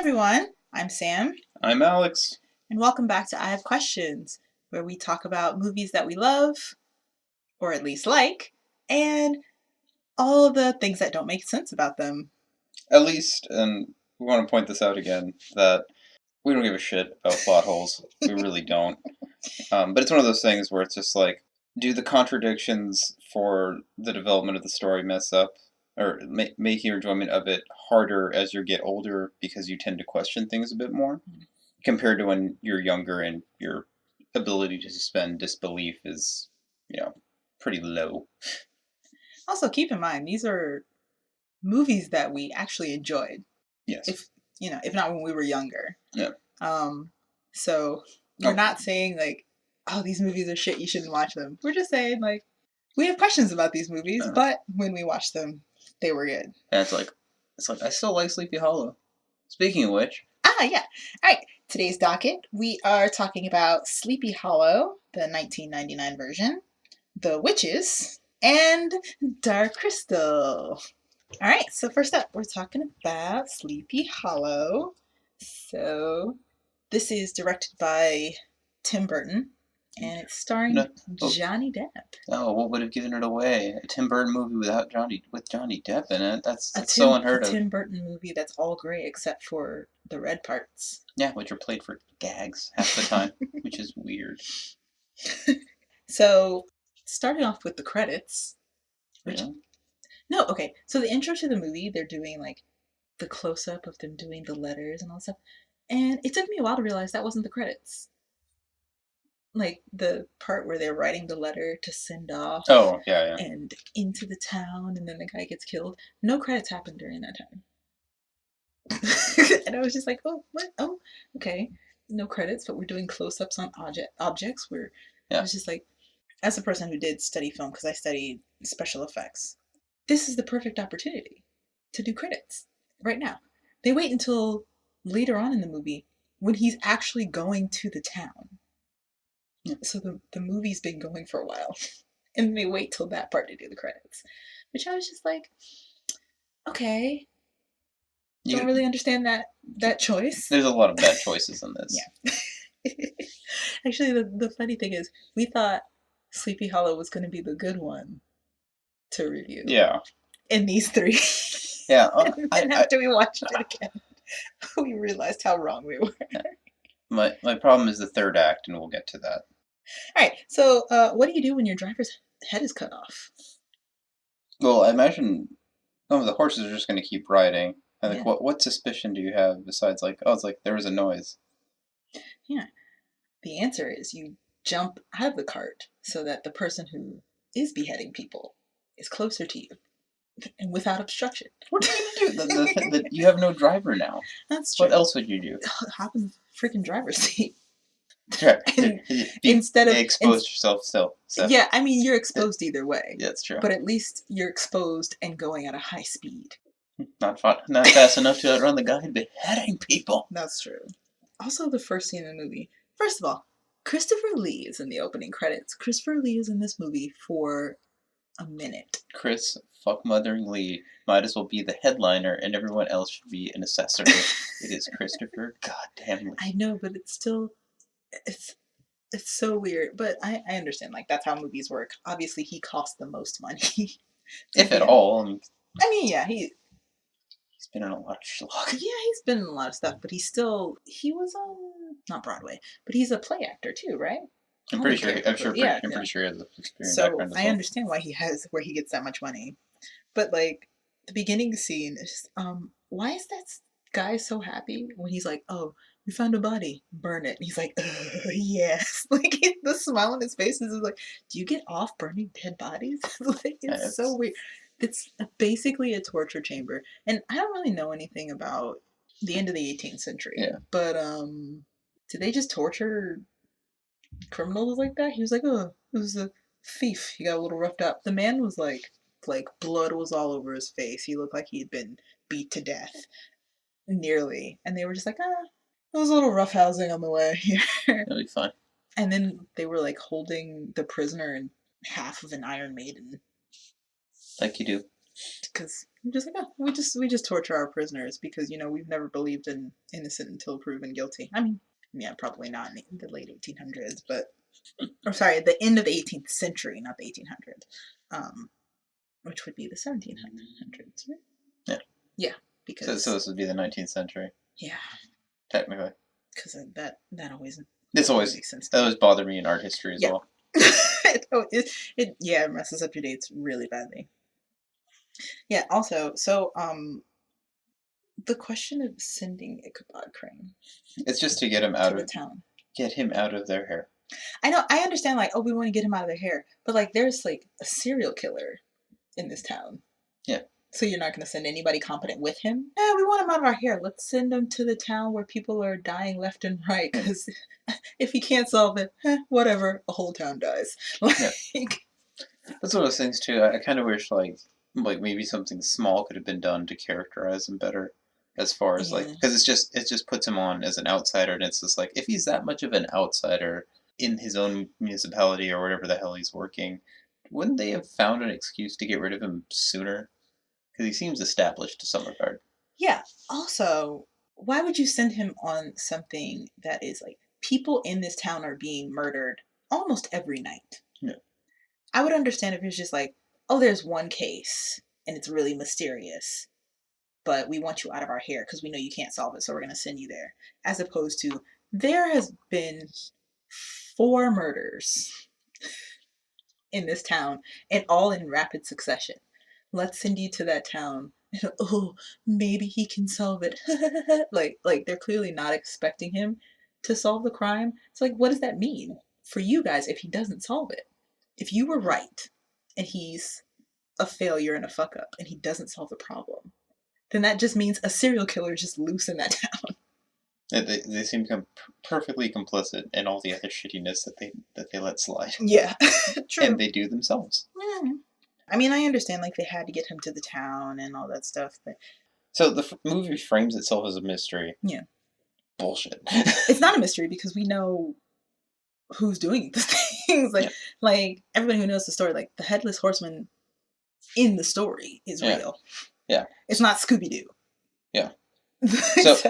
everyone, I'm Sam, I'm Alex. and welcome back to I Have Questions, where we talk about movies that we love, or at least like, and all of the things that don't make sense about them. At least, and we want to point this out again, that we don't give a shit about plot holes. We really don't. But it's one of those things where it's just like, do the contradictions for the development of the story mess up, or make your enjoyment of it harder as you get older because you tend to question things a bit more, compared to when you're younger and your ability to suspend disbelief is, pretty low. Also, keep in mind, these are movies that we actually enjoyed. Yes. If not when we were younger. Yeah. So we're not saying like, oh, these movies are shit, you shouldn't watch them. We're just saying like, we have questions about these movies, but when we watched them, they were good. And it's like I still like Sleepy Hollow. Speaking of which. Yeah. All right. Today's docket, we are talking about Sleepy Hollow, the 1999 version, The Witches, and Dark Crystal. All right. So first up, we're talking about Sleepy Hollow. So this is directed by Tim Burton, and it's starring Johnny Depp. Oh, what would have given it away? A Tim Burton movie with Johnny Depp in it? That's so unheard of. A Tim Burton movie that's all gray except for the red parts. Yeah, which are played for gags half the time, which is weird. So, starting off with the credits. Really? No, okay. So the intro to the movie, they're doing like the close-up of them doing the letters and all that stuff. And it took me a while to realize that wasn't the credits. Like the part where they're writing the letter to send off. Oh, yeah. And into the town, and then the guy gets killed. No credits happened during that time. And I was just like, oh, what? Oh, okay. No credits, but we're doing close-ups on objects. I was just like, as a person who did study film, because I studied special effects, this is the perfect opportunity to do credits right now. They wait until later on in the movie when he's actually going to the town. So the movie's been going for a while. And they wait till that part to do the credits. Which I was just like, okay. Don't really understand that choice. There's a lot of bad choices in this. Yeah. Actually, the funny thing is, we thought Sleepy Hollow was going to be the good one to review. Yeah. In these three. Yeah. And after we watched it again, we realized how wrong we were. Yeah. My problem is the third act, and we'll get to that. All right. So, what do you do when your driver's head is cut off? Well, I imagine the horses are just going to keep riding. And like, what suspicion do you have besides like, oh, it's like there was a noise? Yeah. The answer is you jump out of the cart so that the person who is beheading people is closer to you and without obstruction. What are you going to do? You have no driver now. That's true. What else would you do? Hop in the freaking driver's seat. Instead of expose yourself still. So. Yeah, I mean, you're exposed either way. Yeah, that's true. But at least you're exposed and going at a high speed. Not fast enough to outrun the guy beheading people. That's true. Also, the first scene in the movie. First of all, Christopher Lee is in the opening credits. Christopher Lee is in this movie for a minute. Chris fuckmothering Lee might as well be the headliner, and everyone else should be an accessory. It is Christopher goddamn Lee. I know, but it's still, it's so weird. But I understand, like, that's how movies work. Obviously, he cost the most money. If at all. I mean, yeah, he's been in a lot of schlock. Yeah, he's been in a lot of stuff, but he was on, not Broadway, but he's a play actor too, right? I'm pretty sure he has experience. So I understand why where he gets that much money. But like, the beginning scene is, why is that guy so happy when he's like, oh, we found a body, burn it. And he's like, yes. Like, the smile on his face is like, do you get off burning dead bodies? Like, it's so weird. It's basically a torture chamber. And I don't really know anything about the end of the 18th century. Yeah. But, did they just torture criminals like that? He was like, oh, it was a thief. He got a little roughed up. The man was like blood was all over his face. He looked like he had been beat to death. Nearly. And they were just like, it was a little roughhousing on the way here. It'll be fine. And then they were like holding the prisoner in half of an Iron Maiden. Like you do. Because I'm just like, oh, we just torture our prisoners because we've never believed in innocent until proven guilty. I mean, yeah, probably not in the late 1800s, but or sorry, the end of the 18th century, not the 1800s, which would be the 1700s, right? Yeah. Yeah, because so this would be the 19th century. Yeah. Technically. Because that always makes sense. That always bothered me in art history as well. it messes up your dates really badly. Yeah. Also, so the question of sending Ichabod Crane. It's just to get him out of the town. Get him out of their hair. I know. I understand. Like, oh, we want to get him out of their hair, but like, there's like a serial killer in this town. Yeah. So you're not going to send anybody competent with him? Yeah, we want him out of our hair. Let's send him to the town where people are dying left and right. Because if he can't solve it, whatever, a whole town dies. Like, yeah. That's one of those things too. I kind of wish like maybe something small could have been done to characterize him better, as far as like, because it just puts him on as an outsider, and it's just like, if he's that much of an outsider in his own municipality or whatever the hell he's working, wouldn't they have found an excuse to get rid of him sooner? Because he seems established to some regard. Yeah. Also, why would you send him on something that is like, people in this town are being murdered almost every night? Yeah. I would understand if it's just like, oh, there's one case and it's really mysterious, but we want you out of our hair because we know you can't solve it, so we're going to send you there. As opposed to, there has been 4 murders in this town, and all in rapid succession. Let's send you to that town. Oh, maybe he can solve it. like they're clearly not expecting him to solve the crime. It's like, what does that mean for you guys if he doesn't solve it? If you were right and he's a failure and a fuck up and he doesn't solve the problem, then that just means a serial killer is just loose in that town. They seem perfectly complicit in all the other shittiness that they let slide. Yeah, true. And they do themselves. I mean, I understand, like, they had to get him to the town and all that stuff, but... So the movie frames itself as a mystery. Yeah. Bullshit. It's not a mystery because we know who's doing the things. Like, everybody who knows the story, like, the Headless Horseman in the story is real. Yeah. It's not Scooby-Doo. Yeah.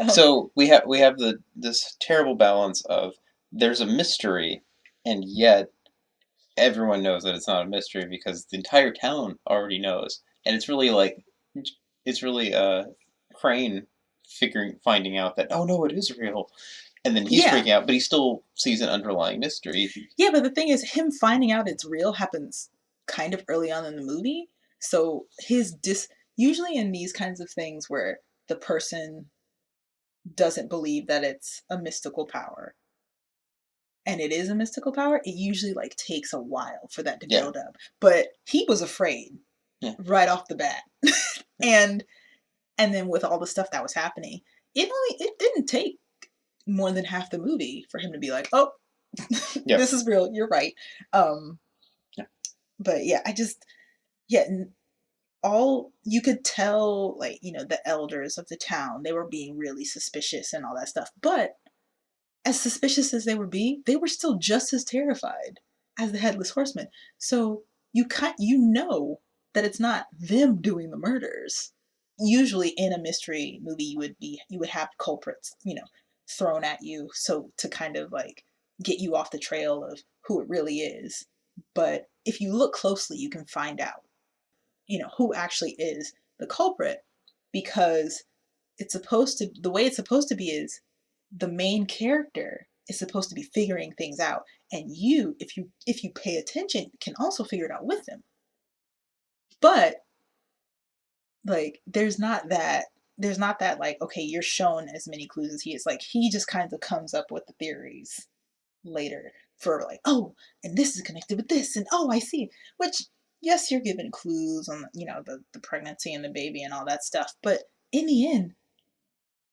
So we have this terrible balance of there's a mystery, and yet everyone knows that it's not a mystery because the entire town already knows, and it's really Crane finding out that, oh no, it is real, and then he's freaking out, but he still sees an underlying mystery. Yeah, but the thing is, him finding out it's real happens kind of early on in the movie, so usually in these kinds of things where the person doesn't believe that it's a mystical power, and it is a mystical power, it usually like takes a while for that to build up. But he was afraid right off the bat. and then with all the stuff that was happening, it didn't take more than half the movie for him to be like, oh, this is real, you're right. But yeah, all you could tell, like, the elders of the town, they were being really suspicious and all that stuff. But as suspicious as they were being, they were still just as terrified as the Headless Horseman. So you know that it's not them doing the murders. Usually in a mystery movie, you would have culprits, thrown at you, so to kind of like get you off the trail of who it really is. But if you look closely, you can find out, who actually is the culprit, because the way it's supposed to be is the main character is supposed to be figuring things out, and you, if you pay attention, can also figure it out with them. But like, there's not that like, okay, you're shown as many clues as he is. Like, he just kind of comes up with the theories later for like, oh, and this is connected with this, and oh, I see. Which, yes, you're given clues on the pregnancy and the baby and all that stuff, but in the end,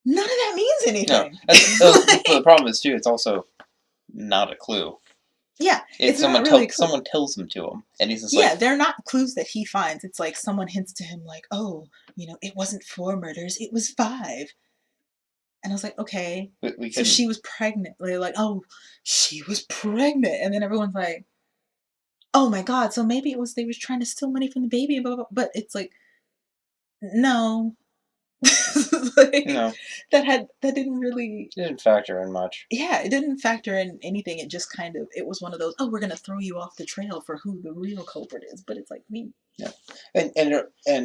none of that means anything. No. The problem is too, it's also not a clue. Yeah, it's someone really someone tells them to him, and he's just like, they're not clues that he finds. It's like someone hints to him, like, oh, it wasn't 4 murders, it was 5. And I was like, okay, so she was pregnant. They're like, oh, she was pregnant, and then everyone's like, oh my god, so maybe they was trying to steal money from the baby, blah, blah, blah. But it's like, No. Like, No, that didn't really. it didn't factor in much. Yeah, it didn't factor in anything. It just kind of, it was one of those, oh, we're gonna throw you off the trail for who the real culprit is. But it's like me. Yeah, and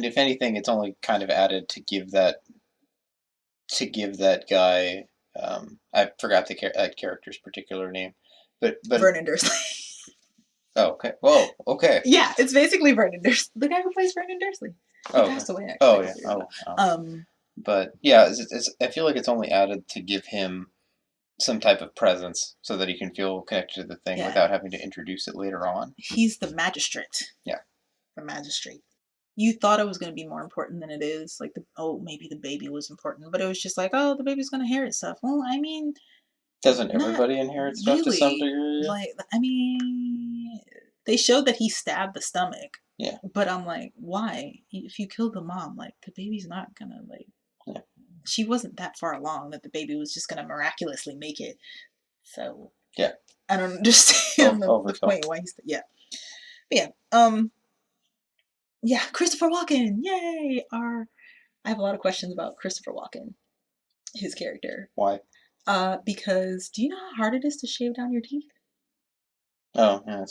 if anything, it's only kind of added to give that guy. I forgot the character's particular name, but Vernon Dursley. oh, okay. Whoa, okay. Yeah, it's basically Vernon Dursley, the guy who plays Vernon Dursley. He Oh, passed away actually. oh yeah. Oh. Um, But yeah, I feel like it's only added to give him some type of presence so that he can feel connected to the thing Yeah. without having to introduce it later on. He's the magistrate. Yeah. The magistrate. You thought it was going to be more important than it is. Like, maybe the baby was important, but it was just like, oh, the baby's going to inherit stuff. Well, I mean, Doesn't not everybody inherit stuff to some degree? like, I mean, they showed that he stabbed the stomach. Yeah. But I'm like, why? If you kill the mom, like, the baby's not gonna, like, Yeah. She wasn't that far along that the baby was just gonna miraculously make it. So yeah, I don't understand the point why he's yeah. But yeah, Christopher Walken, yay! I have a lot of questions about Christopher Walken, his character. Why? Because do you know how hard it is to shave down your teeth? Oh, yeah.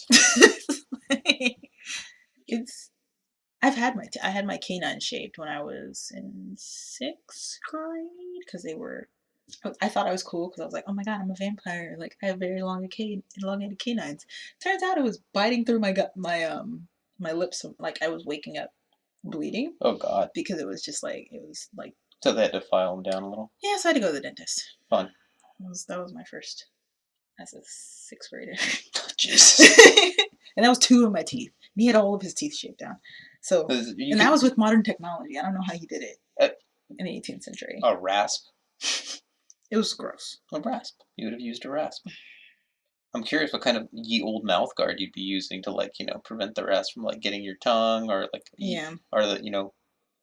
I had my canines shaved when I was in 6th grade because I thought I was cool because I was like, oh my god, I'm a vampire. Like, I have very elongated canines. Turns out it was biting through my lips. Like, I was waking up bleeding. Oh god. Because it was just like, So they had to file them down a little? Yeah, so I had to go to the dentist. Fun. That was my first as a 6th grader. Jesus. And that was 2 of my teeth. And he had all of his teeth shaved down. So, that was with modern technology. I don't know how he did it in the 18th century. A rasp? It was gross. A rasp. You would have used a rasp. I'm curious what kind of ye old mouth guard you'd be using to, like, prevent the rasp from, like, getting your tongue or, like, or the,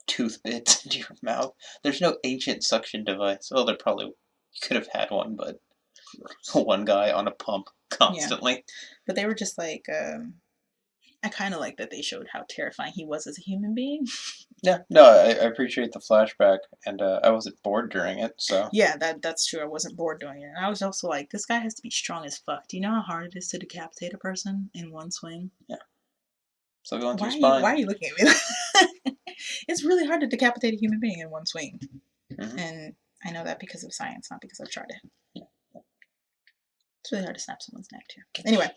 tooth bits into your mouth. There's no ancient suction device. Well, you could have had one, but one guy on a pump constantly. Yeah. But they were just like, I kind of like that they showed how terrifying he was as a human being. Yeah, no, I appreciate the flashback, and I wasn't bored during it, so. Yeah, that's true. I wasn't bored doing it. And I was also like, this guy has to be strong as fuck. Do you know how hard it is to decapitate a person in one swing? Yeah. So going through spine. Why are you looking at me? It's really hard to decapitate a human being in one swing. Mm-hmm. And I know that because of science, not because I've tried it. Yeah. It's really hard to snap someone's neck, too. Anyway.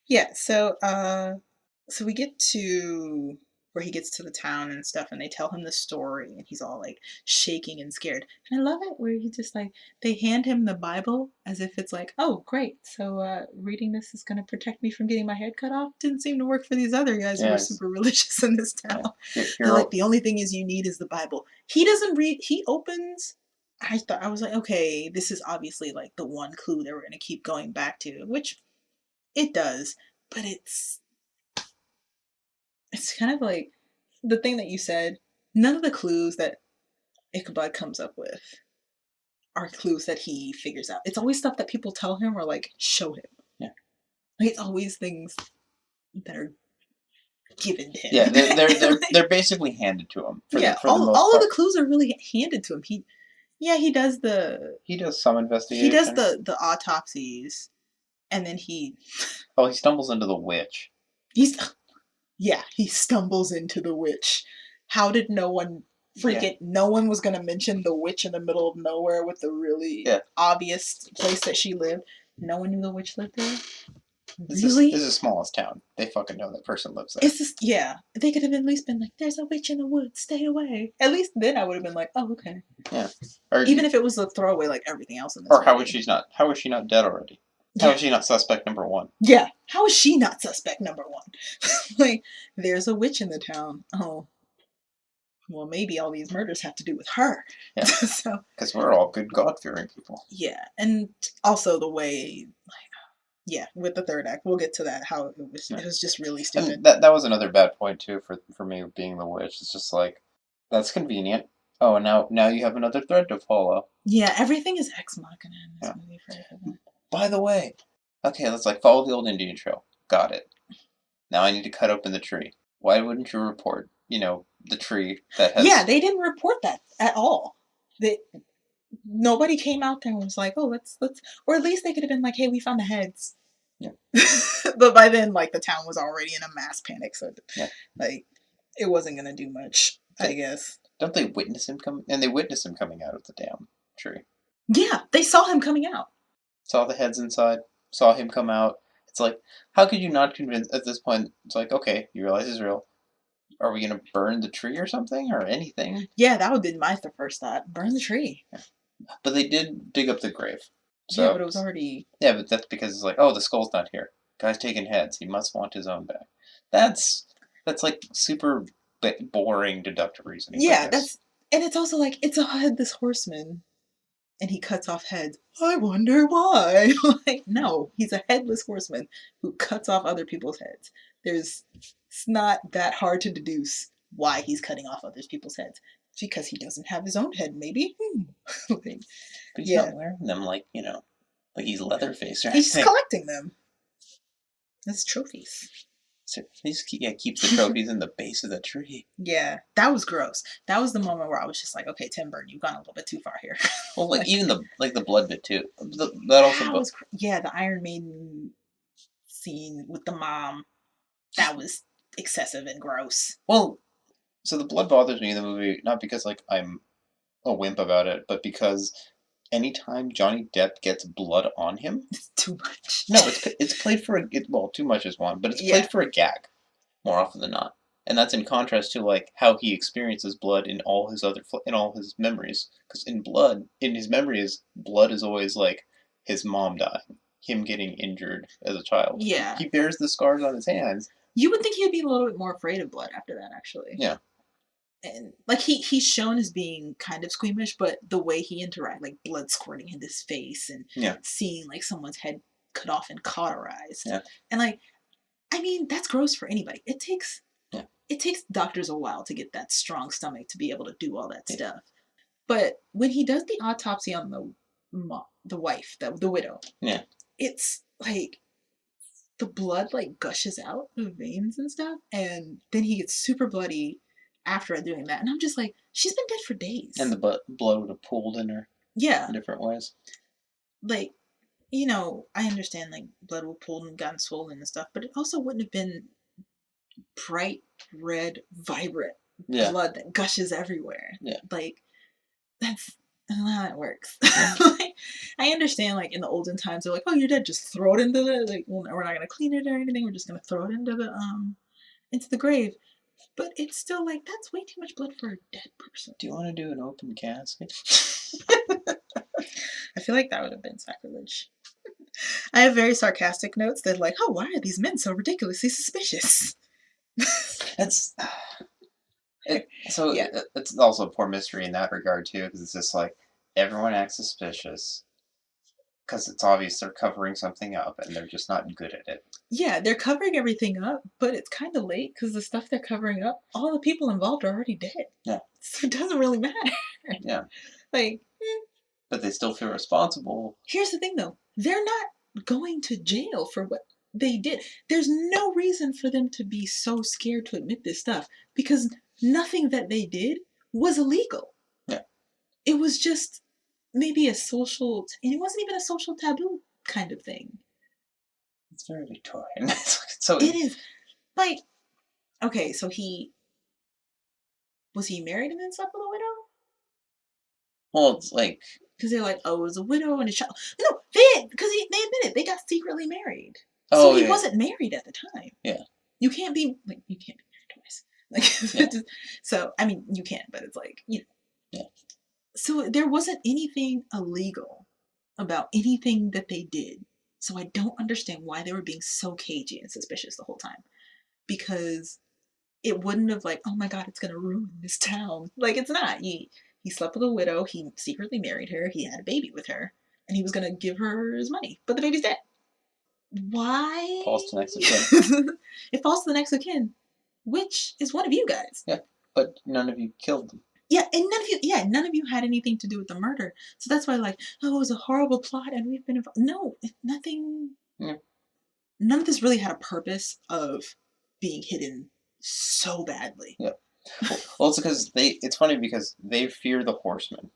Yeah, so we get to where he gets to the town and stuff, and they tell him the story, and he's all like shaking and scared. And I love it where he just like, they hand him the Bible as if it's like, oh great, so reading this is gonna protect me from getting my head cut off. Didn't seem to work for these other guys who are super religious in this town. Yeah. They're like, the only thing is you need is the Bible. He doesn't read. He opens. I was like, okay, this is obviously like the one clue that we're gonna keep going back to, which it does, but it's kind of like the thing that you said. None of the clues that Ichabod comes up with are clues that he figures out. It's always stuff that people tell him or like show him. Yeah, like it's always things that are given to him. Yeah, they're basically handed to him. For the most all of the clues are really handed to him. He does some investigation. He does the autopsies. And then he stumbles into the witch. He stumbles into the witch. How did no one no one was going to mention the witch in the middle of nowhere with the really obvious place that she lived? No one knew the witch lived there? Really? This is the smallest town. They fucking know that person lives there. They could have at least been like, there's a witch in the woods, stay away. At least then I would have been like, oh, okay. Yeah. Even if it was a throwaway like everything else in this movie. How is she not dead already? How is she not suspect number 1? Yeah. How is she not suspect number 1? Like, there's a witch in the town. Oh. Well, maybe all these murders have to do with her. Yeah. Because we're all good God-fearing people. Yeah. And also the way, with the third act, we'll get to that, how it was just really stupid. And that was another bad point, too, for me being the witch. It's just like, that's convenient. Oh, and now you have another thread to follow. Yeah, everything is ex machina in this movie for everything. By the way, okay, let's follow the old Indian trail. Got it. Now I need to cut open the tree. Why wouldn't you report, the tree that has... Yeah, they didn't report that at all. They Nobody came out there and was like, "Oh, let's," or at least they could have been like, "Hey, we found the heads." Yeah. But by then, like, the town was already in a mass panic, so Yeah. like it wasn't gonna do much, I guess. Don't they witness him come? And they witnessed him coming out of the damn tree. Yeah, they saw him coming out. Saw the heads inside. Saw him come out. It's like, how could you not convince at this point? It's like, okay, you realize he's real. Are we gonna burn the tree or something or anything? Yeah, that would be my first thought. Burn the tree. But they did dig up the grave. So, Yeah, but it was already. Yeah, but that's because it's like, oh, the skull's not here. Guy's taking heads. He must want his own back. That's like super boring deductive reasoning. Yeah, and it's also like it's a headless horseman, and he cuts off heads. I wonder why. Like, no, he's a headless horseman who cuts off other people's heads. It's not that hard to deduce why he's cutting off other people's heads. It's because he doesn't have his own head, maybe. But he's not wearing them like he's Leatherface, right? He's just collecting them as trophies. So he just keeps the trophies in the base of the tree. Yeah, that was gross. That was the moment where I was just like, okay, Tim Burton, you've gone a little bit too far here. Well, like even the blood bit too. That also was the Iron Maiden scene with the mom. That was excessive and gross. Well, so the blood bothers me in the movie not because like I'm a wimp about it, but because anytime Johnny Depp gets blood on him, it's too much. No, it's played for too much is one, but it's played for a gag more often than not, and that's in contrast to like how he experiences blood in all his memories. Because in his memories, blood is always like his mom dying, him getting injured as a child. Yeah, he bears the scars on his hands. You would think he'd be a little bit more afraid of blood after that, actually. Yeah. And like he's shown as being kind of squeamish, but the way he interacts, like blood squirting in his face and seeing like someone's head cut off and cauterized, and like, I mean, that's gross for anybody. It takes doctors a while to get that strong stomach to be able to do all that stuff. But when he does the autopsy on the wife, the widow, it's like the blood like gushes out of veins and stuff, and then he gets super bloody after doing that, and I'm just like, she's been dead for days. And the blood would have pooled in her. Yeah. In different ways. Like, I understand like blood will pool and gotten swollen and stuff, but it also wouldn't have been bright red, vibrant blood that gushes everywhere. Yeah. Like, that's not how that works. Like, I understand like in the olden times they're like, oh, you're dead, just throw it into the we're not gonna clean it or anything, we're just gonna throw it into the grave. But it's still like, that's way too much blood for a dead person. Do you want to do an open casket? I feel like that would have been sacrilege. I have very sarcastic notes that like, oh, why are these men so ridiculously suspicious? It's also a poor mystery in that regard too, because it's just like everyone acts suspicious because it's obvious they're covering something up and they're just not good at it. Yeah, they're covering everything up, but it's kind of late because the stuff they're covering up, all the people involved are already dead. Yeah. So it doesn't really matter. Yeah. Like, but they still feel responsible. Here's the thing though, they're not going to jail for what they did. There's no reason for them to be so scared to admit this stuff because nothing that they did was illegal. Yeah. It was just maybe and it wasn't even a social taboo kind of thing. It's very Victorian. It is. Like, okay, so was he married and then slept with a widow? Well, it's like, because they're like, oh, it was a widow and a child. No, they admitted they got secretly married. Oh, so he wasn't married at the time. Yeah. You can't be married twice. Like, so I mean, you can, but it's like, Yeah. So there wasn't anything illegal about anything that they did. So I don't understand why they were being so cagey and suspicious the whole time. Because it wouldn't have like, oh my God, it's going to ruin this town. Like, it's not. He slept with a widow. He secretly married her. He had a baby with her. And he was going to give her his money. But the baby's dead. Why? Falls to next of kin. It falls to the next of kin. Which is one of you guys. Yeah, but none of you killed them. Yeah, and none of you had anything to do with the murder. So that's why, like, oh, it was a horrible plot and we've been involved. No, nothing. Yeah. None of this really had a purpose of being hidden so badly. Yeah. Well, it's because it's funny because they fear the horsemen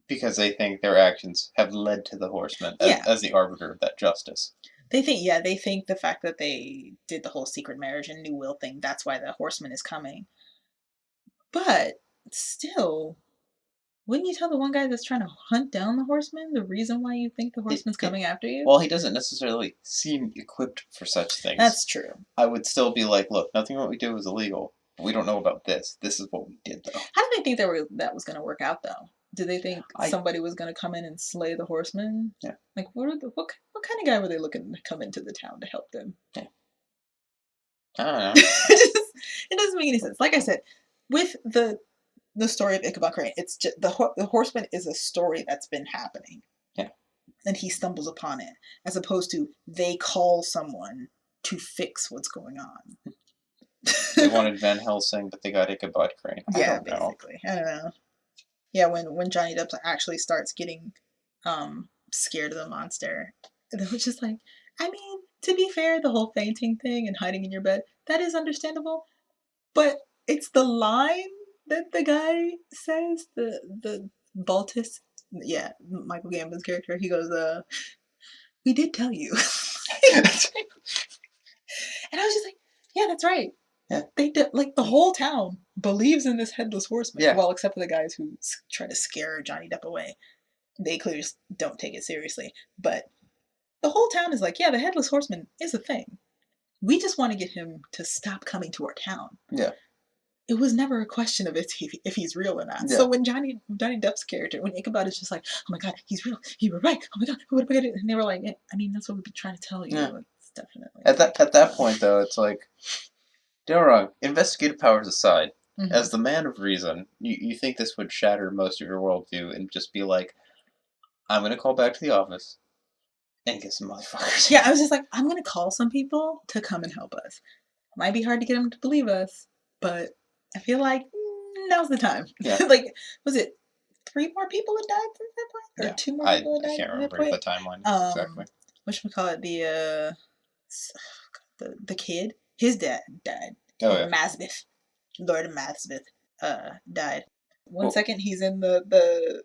because they think their actions have led to the horsemen Yeah. as the arbiter of that justice. They think the fact that they did the whole secret marriage and new will thing, that's why the horseman is coming. But still, wouldn't you tell the one guy that's trying to hunt down the horseman the reason why you think the horseman's coming after you? Well, he doesn't necessarily seem equipped for such things. That's true. I would still be like, look, nothing what we do is illegal. We don't know about this. This is what we did, though. How did they think that was going to work out, though? Did they think somebody was going to come in and slay the horseman? Yeah. Like, what kind of guy were they looking to come into the town to help them? Yeah. I don't know. It doesn't make any sense. Like I said, with the story of Ichabod Crane, it's just the horseman is a story that's been happening. Yeah. And he stumbles upon it, as opposed to they call someone to fix what's going on. They wanted Van Helsing, but they got Ichabod Crane. Yeah, basically. I don't know. Yeah, when Johnny Depp actually starts getting scared of the monster, it was just like, I mean, to be fair, the whole fainting thing and hiding in your bed, that is understandable. But it's the line that the guy says, the Baltus, yeah, Michael Gambon's character, he goes, we did tell you. And I was just like, yeah, that's right. Yeah. They did, like, the whole town believes in this headless horseman. Yeah. Well, except for the guys who try to scare Johnny Depp away. They clearly just don't take it seriously. But the whole town is like, yeah, the headless horseman is a thing. We just want to get him to stop coming to our town. Yeah. It was never a question of if he's real or not. Yeah. So when Johnny Depp's character, when Ichabod is just like, oh my God, he's real. You were right. Oh my God, what am I going to do? And they were like, I mean, that's what we've been trying to tell you. Yeah. It's definitely. At that point, though, it's like, don't get me wrong, investigative powers aside, Mm-hmm. as the man of reason, you think this would shatter most of your worldview and just be like, I'm going to call back to the office and get some motherfuckers. Yeah, I was just like, I'm going to call some people to come and help us. It might be hard to get them to believe us, but I feel like now's the time. Yeah. Like, was it 3 more people that died at that point? Or 2 more people that died? I can't remember the timeline exactly. Whatchamacallit, the kid, his dad died. Oh, yeah. Masbeth. Lord Masbeth died. One second he's in the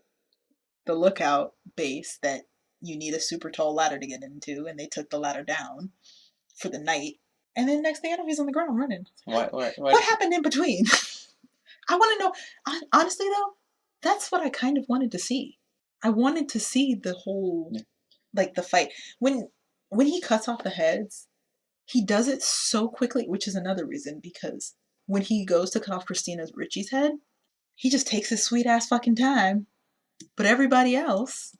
lookout base that you need a super tall ladder to get into, and they took the ladder down for the night. And then next thing I know, he's on the ground running. What happened in between? I want to know. Honestly, though, that's what I kind of wanted to see. I wanted to see the whole, like, the fight. When he cuts off the heads, he does it so quickly, which is another reason, because when he goes to cut off Christina Ricci's head, he just takes his sweet-ass fucking time. But everybody else,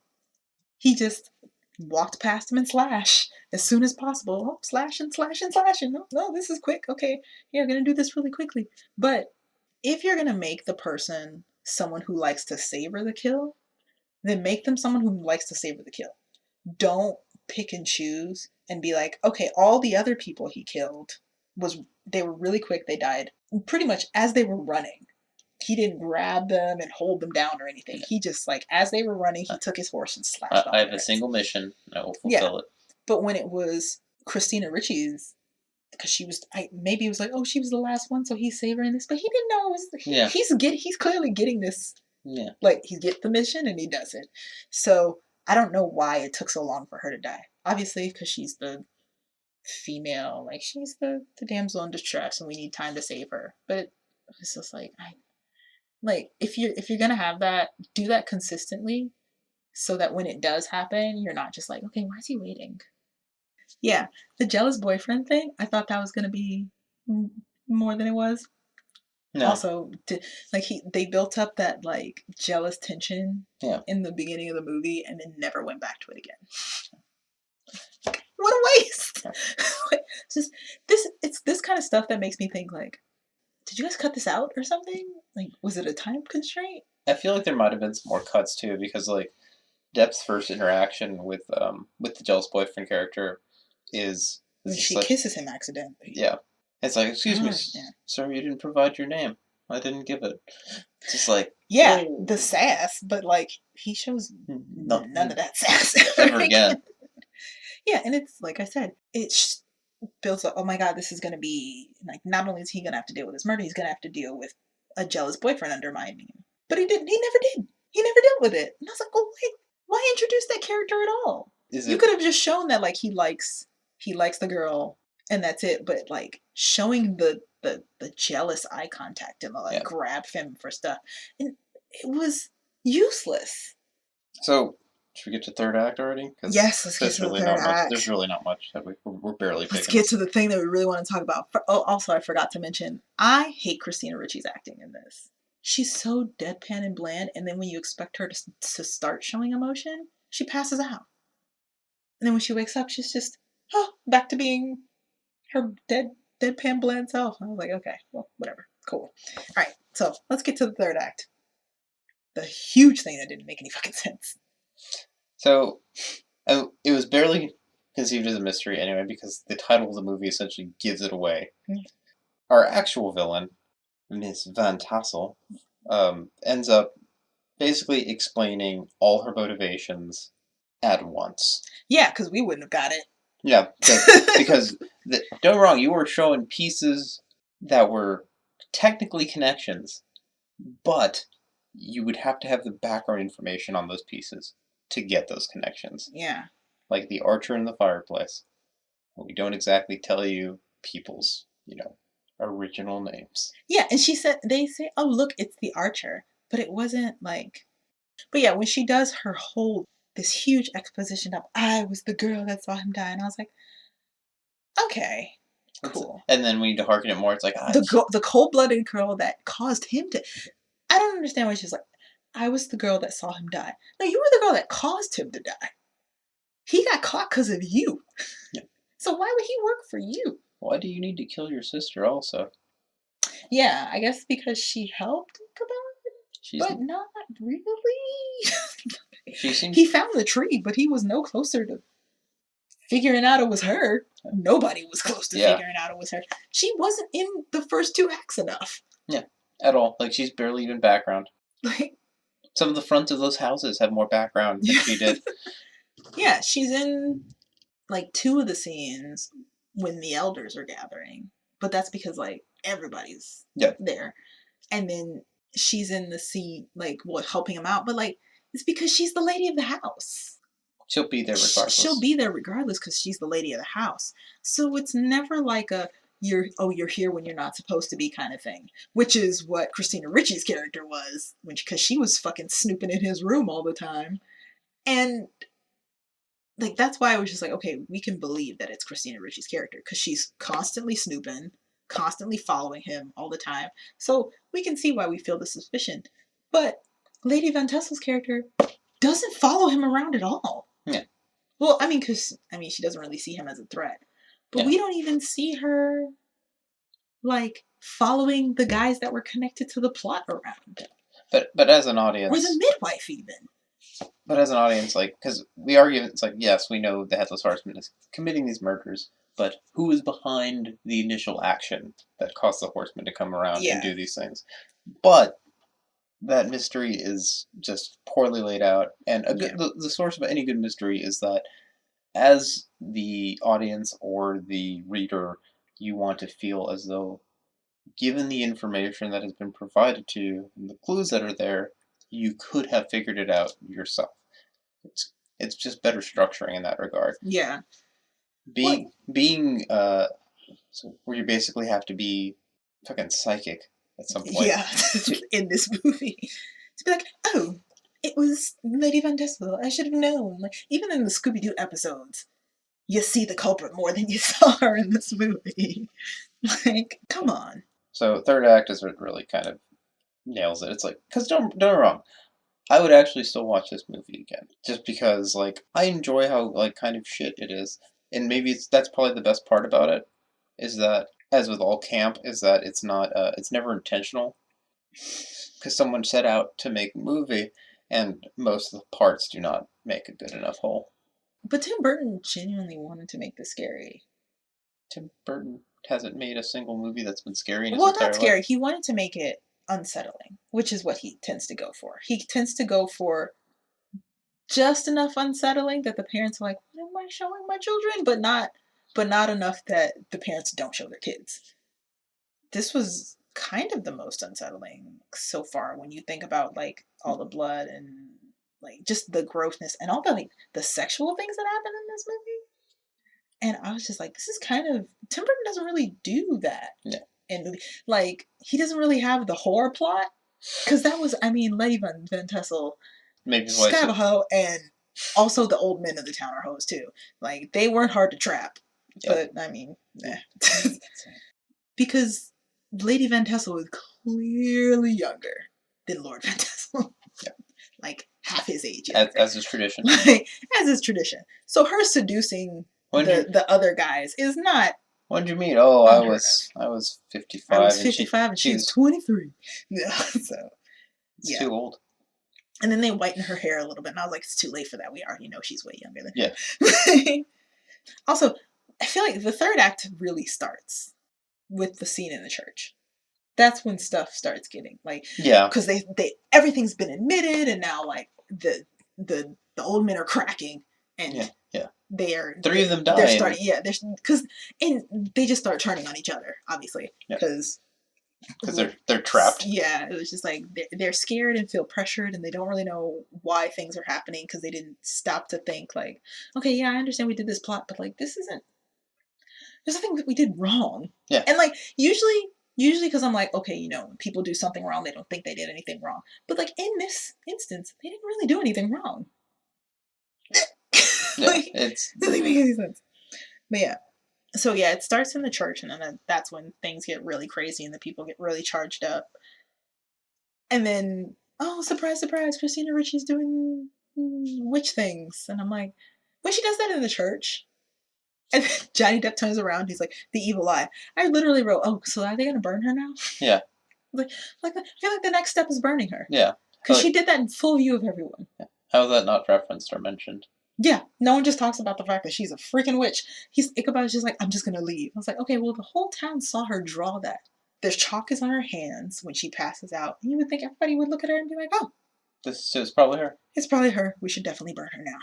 he just walked past him and slash as soon as possible. Oh, slash and slash and slashing. No, this is quick. Okay, yeah, I'm going to do this really quickly. But if you're going to make the person someone who likes to savor the kill, then make them someone who likes to savor the kill. Don't pick and choose and be like, okay, all the other people he killed they were really quick. They died pretty much as they were running. He didn't grab them and hold them down or anything. He just, like, as they were running, he took his horse and slashed off. I have a single mission. I will fulfill it. But when it was Christina Ricci's, because she was, maybe it was like, oh, she was the last one, so he's savoring this. But he didn't know it was, he's clearly getting this. Yeah. Like, he gets the mission and he does it. So I don't know why it took so long for her to die. Obviously, because she's the female, like, she's the damsel in distress, and we need time to save her. But it's just like, if you're gonna have that, do that consistently, so that when it does happen, you're not just like, okay, why is he waiting? Yeah, the jealous boyfriend thing, I thought that was gonna be more than it was. No. Also, they built up that, like, jealous tension in the beginning of the movie, and then never went back to it again. What a waste! It's this kind of stuff that makes me think, like, did you guys cut this out or something? Like, was it a time constraint? I feel like there might have been some more cuts too, because, like, Depp's first interaction with the jealous boyfriend character is she kisses him accidentally. Yeah, it's like, excuse me, sir, you didn't provide your name. I didn't give it. It's just like, the sass, but, like, he shows none of that sass ever again. Yeah, and it's like I said, builds up, oh my god, this is gonna be like, not only is he gonna have to deal with this murder, he's gonna have to deal with a jealous boyfriend undermining him. But he didn't. He never did. He never dealt with it. And I was like, oh wait, why introduce that character at all? You could have just shown that like he likes the girl and that's it. But like showing the jealous eye contact and the like grab him for stuff, and it was useless. So should we get to third act already? Yes, let's get to the third act. There's really not much that we're barely. Let's get to the thing that we really want to talk about. Also, I forgot to mention, I hate Christina Ricci's acting in this. She's so deadpan and bland, and then when you expect her to start showing emotion, she passes out. And then when she wakes up, she's just back to being her deadpan bland self. I was like, okay, well, whatever, cool. All right, so let's get to the third act. The huge thing that didn't make any fucking sense. So, it was barely conceived as a mystery anyway, because the title of the movie essentially gives it away. Mm. Our actual villain, Miss Van Tassel, ends up basically explaining all her motivations at once. Yeah, because we wouldn't have got it. Yeah, because don't get me wrong, you were showing pieces that were technically connections, but you would have to have the background information on those pieces to get those connections. Yeah. Like the archer in the fireplace. We don't exactly tell you people's, original names. Yeah, and they say, oh, look, it's the archer. But it wasn't like... But yeah, when she does her whole, this huge exposition of, I was the girl that saw him die, and I was like, okay, cool. And then we need to harken it more. It's like, the cold-blooded girl that caused him to... I don't understand why she's like, I was the girl that saw him die. No, you were the girl that caused him to die. He got caught because of you. Yeah. So why would he work for you? Why do you need to kill your sister also? Yeah, I guess because she helped but not really. He found the tree, but he was no closer to figuring out it was her. Nobody was close to figuring out it was her. She wasn't in the first 2 acts enough. Yeah, at all. Like, she's barely even background. Like, some of the fronts of those houses have more background than she did. Yeah, she's in, like, 2 of the scenes when the elders are gathering. But that's because, like, everybody's there. And then she's in the scene, like, helping him out. But, like, it's because she's the lady of the house. She'll be there regardless. She'll be there regardless because she's the lady of the house. So it's never like you're here when you're not supposed to be kind of thing. Which is what Christina Ricci's character was. Because she was fucking snooping in his room all the time. And... like, that's why I was just like, okay, we can believe that it's Christina Ricci's character. Because she's constantly snooping, constantly following him all the time. So we can see why we feel the suspicion. But Lady Van Tassel's character doesn't follow him around at all. Yeah. Well, I mean, she doesn't really see him as a threat. But we don't even see her, like, following the guys that were connected to the plot around. But as an audience... or the midwife, even. But as an audience, like, because we argue, it's like, yes, we know the Headless Horseman is committing these murders, but who is behind the initial action that caused the Horseman to come around and do these things? But that mystery is just poorly laid out, and the source of any good mystery is that as the audience or the reader, you want to feel as though, given the information that has been provided to you and the clues that are there, you could have figured it out yourself. It's just better structuring in that regard. Yeah. Being so where you basically have to be fucking psychic at some point. Yeah, in this movie. To be like, oh, it was Lady Van Tassel. I should have known. Like, even in the Scooby-Doo episodes, you see the culprit more than you saw her in this movie. Like, come on. So third act is what really kind of nails it. It's like, because don't get me wrong, I would actually still watch this movie again, just because, like, I enjoy how, like, kind of shit it is, and maybe that's probably the best part about it, is that, as with all camp, is that it's not, it's never intentional, because someone set out to make a movie, and most of the parts do not make a good enough whole. But Tim Burton genuinely wanted to make this scary. Tim Burton hasn't made a single movie that's been scary in his entire life. Well, not scary. He wanted to make it unsettling, which is what he tends to go for. He tends to go for just enough unsettling that the parents are like, what am I showing my children? But not but not enough that the parents don't show their kids. This was kind of the most unsettling so far when you think about like all the blood and like just the grossness and all the like the sexual things that happen in this movie. And I was just like, this is kind of Tim Burton doesn't really do that. Yeah. And like he doesn't really have the horror plot because that was Lady Van Tassel. She's kind of a hoe, and also the old men of the town are hoes too. Like they weren't hard to trap, but because Lady Van Tassel is clearly younger than Lord Van Tassel. Like half his age. As is tradition. As is tradition. So her seducing the other guys is not. When did you meet? Oh, I was 55. I was 55 and she was 23. Yeah, so it's too old. And then they whiten her hair a little bit, and I was like, it's too late for that. We already know she's way younger than her. Also, I feel like the third act really starts with the scene in the church. That's when stuff starts getting like because they everything's been admitted, and now like the old men are cracking, and they're 3 of them die. They're starting they just start turning on each other, obviously, because they're trapped. Yeah, it was just like they're scared and feel pressured, and they don't really know why things are happening because they didn't stop to think like, okay, yeah, I understand we did this plot, but like there's nothing that we did wrong. Yeah, and like usually because I'm like, okay, when people do something wrong, they don't think they did anything wrong, but like in this instance, they didn't really do anything wrong. It doesn't make any sense. But yeah. So yeah, it starts in the church, and then that's when things get really crazy and the people get really charged up. And then, oh, surprise, surprise, Christina Ricci's doing witch things. And I'm like, when she does that in the church, and then Johnny Depp turns around, he's like, the evil eye. I literally wrote, oh, so are they going to burn her now? Yeah. I feel like the next step is burning her. Yeah. Because she did that in full view of everyone. Yeah. How is that not referenced or mentioned? Yeah, no one just talks about the fact that she's a freaking witch. Ichabod's just like, I'm just gonna leave. I was like, okay, well, the whole town saw her draw that. There's chalk is on her hands when she passes out. And you would think everybody would look at her and be like, oh, this is probably her. It's probably her. We should definitely burn her now.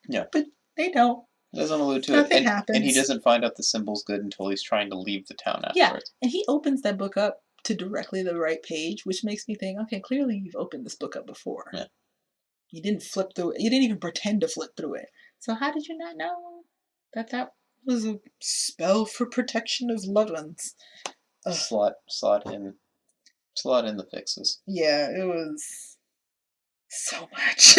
Yeah. But they don't. It doesn't allude to Nothing it. happens. And he doesn't find out the symbol's good until he's trying to leave the town afterwards. Yeah, and he opens that book up to directly the right page, which makes me think, okay, clearly you've opened this book up before. Yeah. You didn't flip through it. You didn't even pretend to flip through it. So how did you not know that was a spell for protection of loved ones? Slot in the fixes. Yeah, it was so much.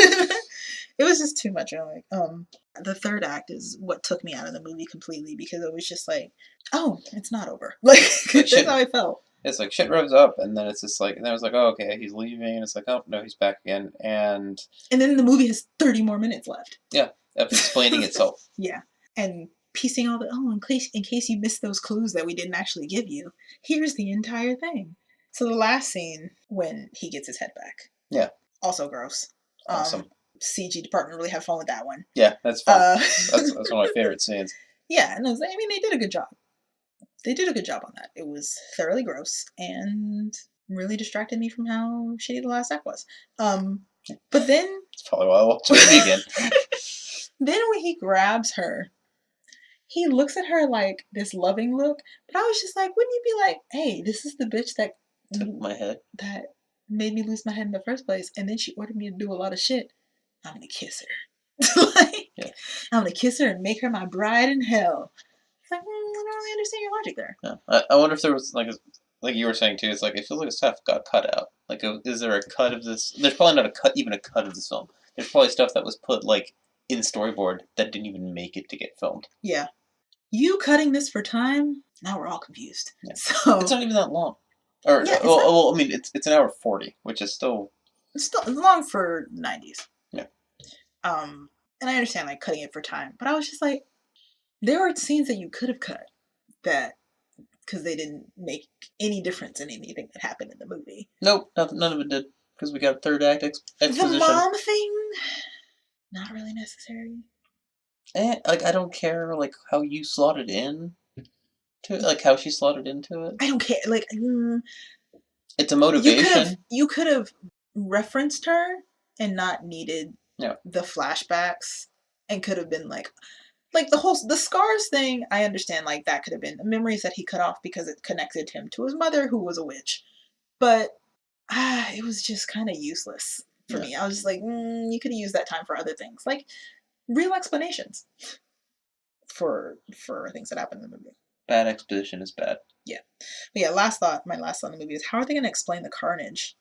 It was just too much. The third act is what took me out of the movie completely because it was just like, oh, it's not over. Like that's how I felt. It's like shit revs up, and then it's just like, and then I was like, oh, okay, he's leaving, and it's like, oh no, he's back again, and then the movie has 30 more minutes left. Yeah, of explaining itself. Yeah, and piecing all in case you missed those clues that we didn't actually give you, here's the entire thing. So the last scene when he gets his head back. Yeah. Also gross. Awesome. CG department really had fun with that one. Yeah, that's fun. That's one of my favorite scenes. Yeah, and they did a good job. They did a good job on that. It was thoroughly gross and really distracted me from how shitty the last act was. But then... It's probably why I watched it again. Then when he grabs her, he looks at her like this loving look, but I was just like, wouldn't you be like, hey, this is the bitch that... took my head. That made me lose my head in the first place, and then she ordered me to do a lot of shit. I'm gonna kiss her. I'm gonna kiss her and make her my bride in hell. It's like, I don't really understand your logic there. Yeah. I wonder if there was, like you were saying too, it's like, it feels like stuff got cut out. Like, is there a cut of this? There's probably not even a cut of this film. There's probably stuff that was put, like, in storyboard that didn't even make it to get filmed. Yeah. You cutting this for time? Now we're all confused. Yeah. So it's not even that long. Or, yeah, well, I mean, it's an hour 40, which is still... It's still long for 90s. Yeah. And I understand, like, cutting it for time. But I was just like, there were scenes that you could have cut that, because they didn't make any difference in anything that happened in the movie. Nope, none of it did. Because we got a third act exposition. The mom thing, not really necessary. I don't care, like, how you slotted in to it, like, how she slotted into it. I don't care, like... It's a motivation. You could have referenced her and not needed Yeah. the flashbacks, and could have been like, like the scars thing, I understand, like that could have been memories that he cut off because it connected him to his mother who was a witch. But it was just kind of useless for me. I was just like, you could have used that time for other things, like real explanations for things that happen in the movie. Bad exposition is bad. Yeah. But yeah, my last thought in the movie is, how are they going to explain the carnage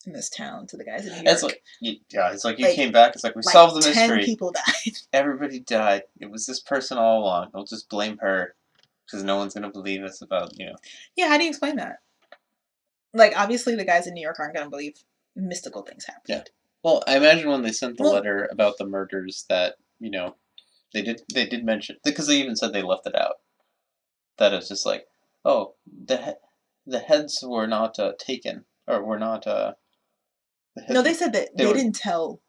in this town to the guys in New York? It's like, it's like you came back. It's like we solved the mystery. 10 people died. Everybody died. It was this person all along. Don't just blame her, because no one's gonna believe us about Yeah, how do you explain that? Like, obviously, the guys in New York aren't going to believe mystical things happened. Yeah. Well, I imagine when they sent the letter about the murders that they did mention, because they even said they left it out. That it's just like, oh, the heads were not taken, or were not. No, they said that they didn't tell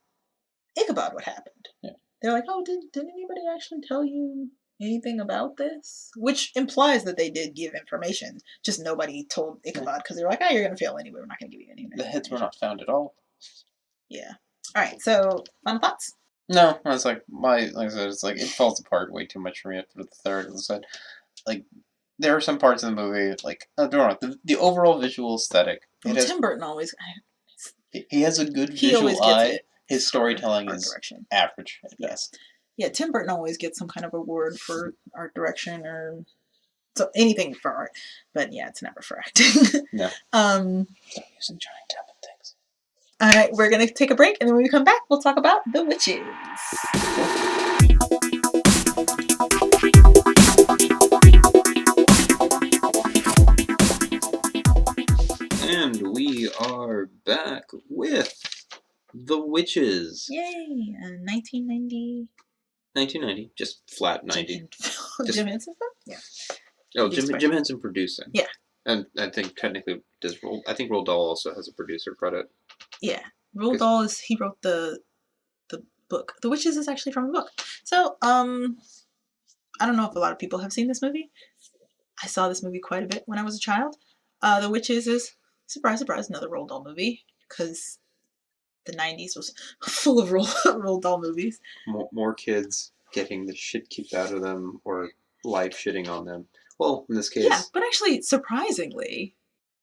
Ichabod what happened. Yeah. They're like, oh, did anybody actually tell you anything about this? Which implies that they did give information, just nobody told Ichabod, because they're like, oh, you're going to fail anyway, we're not going to give you any information. The heads were not found at all. Yeah. Alright, so, final thoughts? No, it's like, like I said, it's like, it falls apart way too much for me after the third. As I said, like, there are some parts in the movie, like, the overall visual aesthetic. Well, Tim Burton always... He has a good visual eye. His storytelling is direction. Average at best. Yeah, Tim Burton always gets some kind of award for art direction or anything for art. But yeah, it's never for acting. No. Stop using giant tap and things. Alright, we're going to take a break, and then when we come back, we'll talk about The Witches. And we are back with The Witches. Yay! 1990. 1990, just flat 90. Jim Henson film? Yeah. Oh, Jim Henson producing. Yeah. And I think technically I think Roald Dahl also has a producer credit. Yeah. Roald Dahl he wrote the book. The Witches is actually from a book. So, I don't know if a lot of people have seen this movie. I saw this movie quite a bit when I was a child. The Witches is, surprise, surprise, another Roald Dahl movie, because the 90s was full of Roald Dahl movies. More kids getting the shit kicked out of them, or life shitting on them. Well, in this case... Yeah, but actually, surprisingly,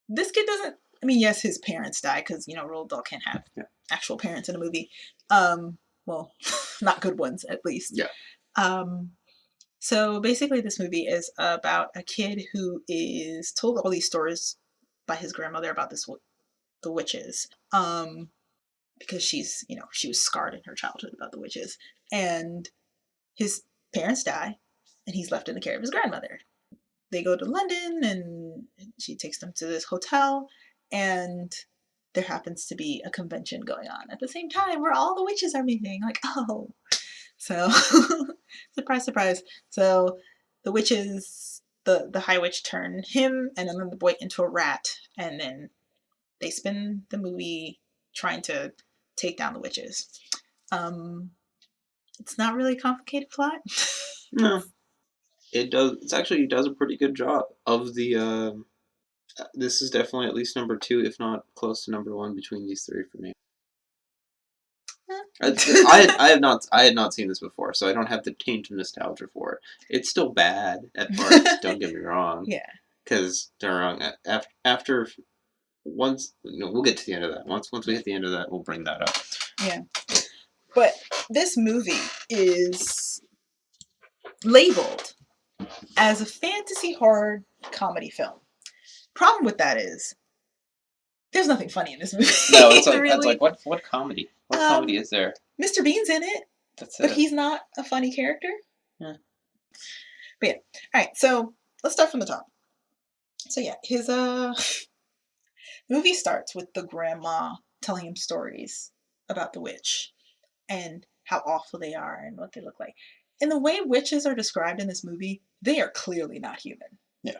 this kid doesn't... I mean, yes, his parents die, because, Roald Dahl can't have actual parents in a movie. Well, not good ones, at least. Yeah. So basically, this movie is about a kid who is told all these stories by his grandmother about the witches. Because she was scarred in her childhood about the witches. And his parents die, and he's left in the care of his grandmother. They go to London, and she takes them to this hotel, and there happens to be a convention going on at the same time where all the witches are meeting. Like, oh. So, surprise, surprise. So, the witches, the High Witch turn him and another boy into a rat, and then they spend the movie trying to take down the witches. It's not really a complicated plot. No. It does a pretty good job of the, this is definitely at least number 2, if not close to number 1 between these 3 for me. I had not seen this before, so I don't have the taint of nostalgia for it. It's still bad at parts, don't get me wrong. Yeah. Because, don't get me wrong, after... we'll get to the end of that. Once we hit the end of that, we'll bring that up. Yeah. But this movie is labeled as a fantasy horror comedy film. Problem with that is, there's nothing funny in this movie. No, it's like, really. It's like what comedy? What comedy is there? Mr. Bean's in it. That's but he's not a funny character. Yeah. But yeah. Alright, so let's start from the top. So yeah, his movie starts with the grandma telling him stories about the witch and how awful they are and what they look like. And the way witches are described in this movie, they are clearly not human. Yeah.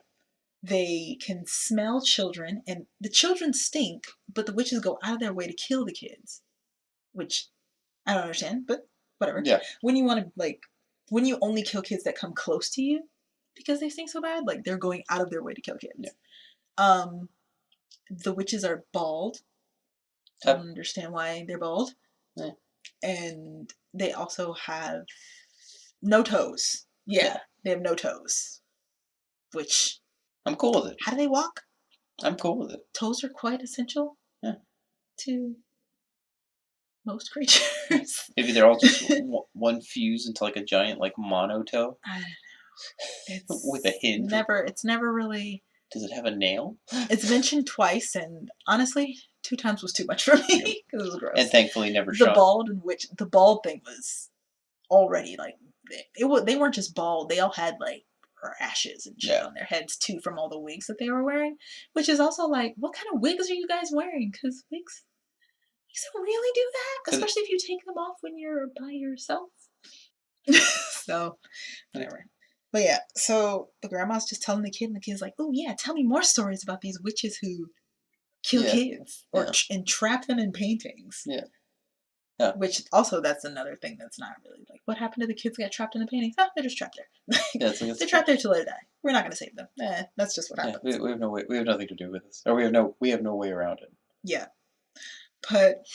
They can smell children, and the children stink, but the witches go out of their way to kill the kids. Which, I don't understand, but whatever. Yeah. When you want to, when you only kill kids that come close to you because they stink so bad, they're going out of their way to kill kids. Yeah. The witches are bald. I don't understand why they're bald. Yeah. And they also have no toes. Yeah, they have no toes. Which... I'm cool with it. How do they walk? I'm cool with it. Toes are quite essential. Yeah. To most creatures. Maybe they're all just one fused into like a giant like monotoe. I don't know. It's with a hinge. It's never really... Does it have a nail? It's mentioned twice, and honestly, 2 times was too much for me because it was gross. And thankfully never the shot. The bald thing was already like they weren't just bald, they all had like rashes and shit on their heads too from all the wigs that they were wearing, which is also like, what kind of wigs are you guys wearing? Because wigs don't really do that, especially if you take them off when you're by yourself. So whatever. But yeah, so the grandma's just telling the kid, and the kid's like, oh yeah, tell me more stories about these witches who kill kids or entrap them in paintings. Yeah. Which also, that's another thing that's not really like, what happened to the kids that got trapped in the paintings? Oh, they're just trapped there. They're trapped there till they die. We're not going to save them. That's just what happens. We have no way. We have nothing to do with this, or we have no way around it. Yeah, but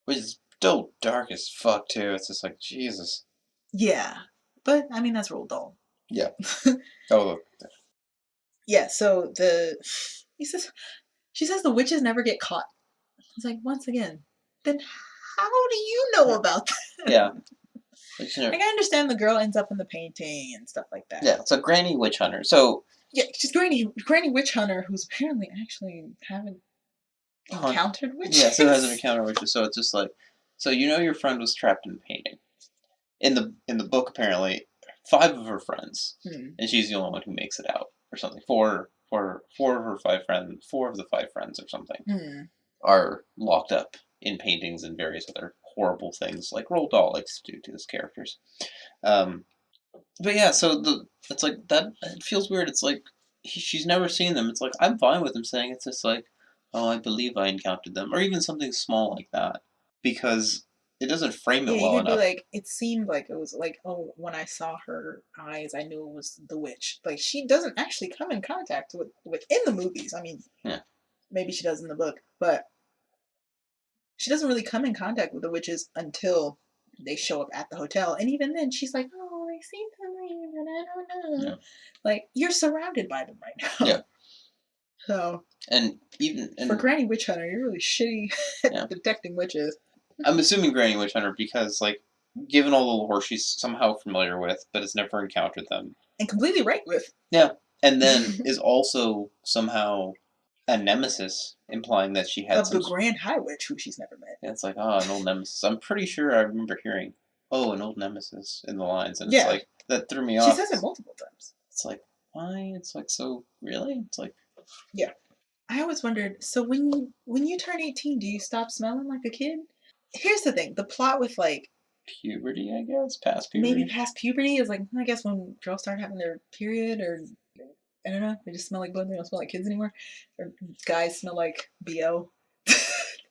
which is still dark as fuck too. It's just like Jesus. Yeah, but I mean that's Roald Dahl. Yeah. Oh. Yeah. So she says the witches never get caught. I was like, once again, then how do you know about that? Yeah. Like, I understand the girl ends up in the painting and stuff like that. Yeah, it's a granny witch hunter. So yeah, she's granny witch hunter who's apparently actually haven't encountered witches. Yeah, so hasn't encountered witches. So it's just like, so your friend was trapped in the painting. In the book, apparently, 5 of her friends, and she's the only one who makes it out, or something. 4 of her 5 friends, 4 of the 5 friends, or something, are locked up in paintings and various other horrible things like Roald Dahl likes to do to his characters. But yeah, so it's like that. It feels weird. It's like she's never seen them. It's like I'm fine with him saying it's just like, oh, I believe I encountered them, or even something small like that, because it doesn't frame it well enough. Be like, it seemed like it was like, oh, when I saw her eyes, I knew it was the witch. Like, she doesn't actually come in contact with in the movies. I mean, maybe she does in the book, but she doesn't really come in contact with the witches until they show up at the hotel. And even then, she's like, oh, I see something, and I don't know. Yeah. Like, you're surrounded by them right now. Yeah. So, and for Granny Witch Hunter, you're really shitty at detecting witches. I'm assuming Granny Witch Hunter because, like, given all the lore she's somehow familiar with, but has never encountered them. And completely right with. Yeah. And then is also somehow a nemesis, implying that she had of the Grand High Witch, who she's never met. Yeah, it's like, oh, an old nemesis. I'm pretty sure I remember hearing, oh, an old nemesis in the lines. And it's like, that threw me off. She says it multiple times. It's like, why? It's like, so, really? It's like... Yeah. I always wondered, so when you turn 18, do you stop smelling like a kid? Here's the thing, the plot with, like... puberty, I guess? Past puberty? Maybe past puberty is, like, I guess when girls start having their period, or... I don't know, they just smell like blood, they don't smell like kids anymore. Or guys smell like BO.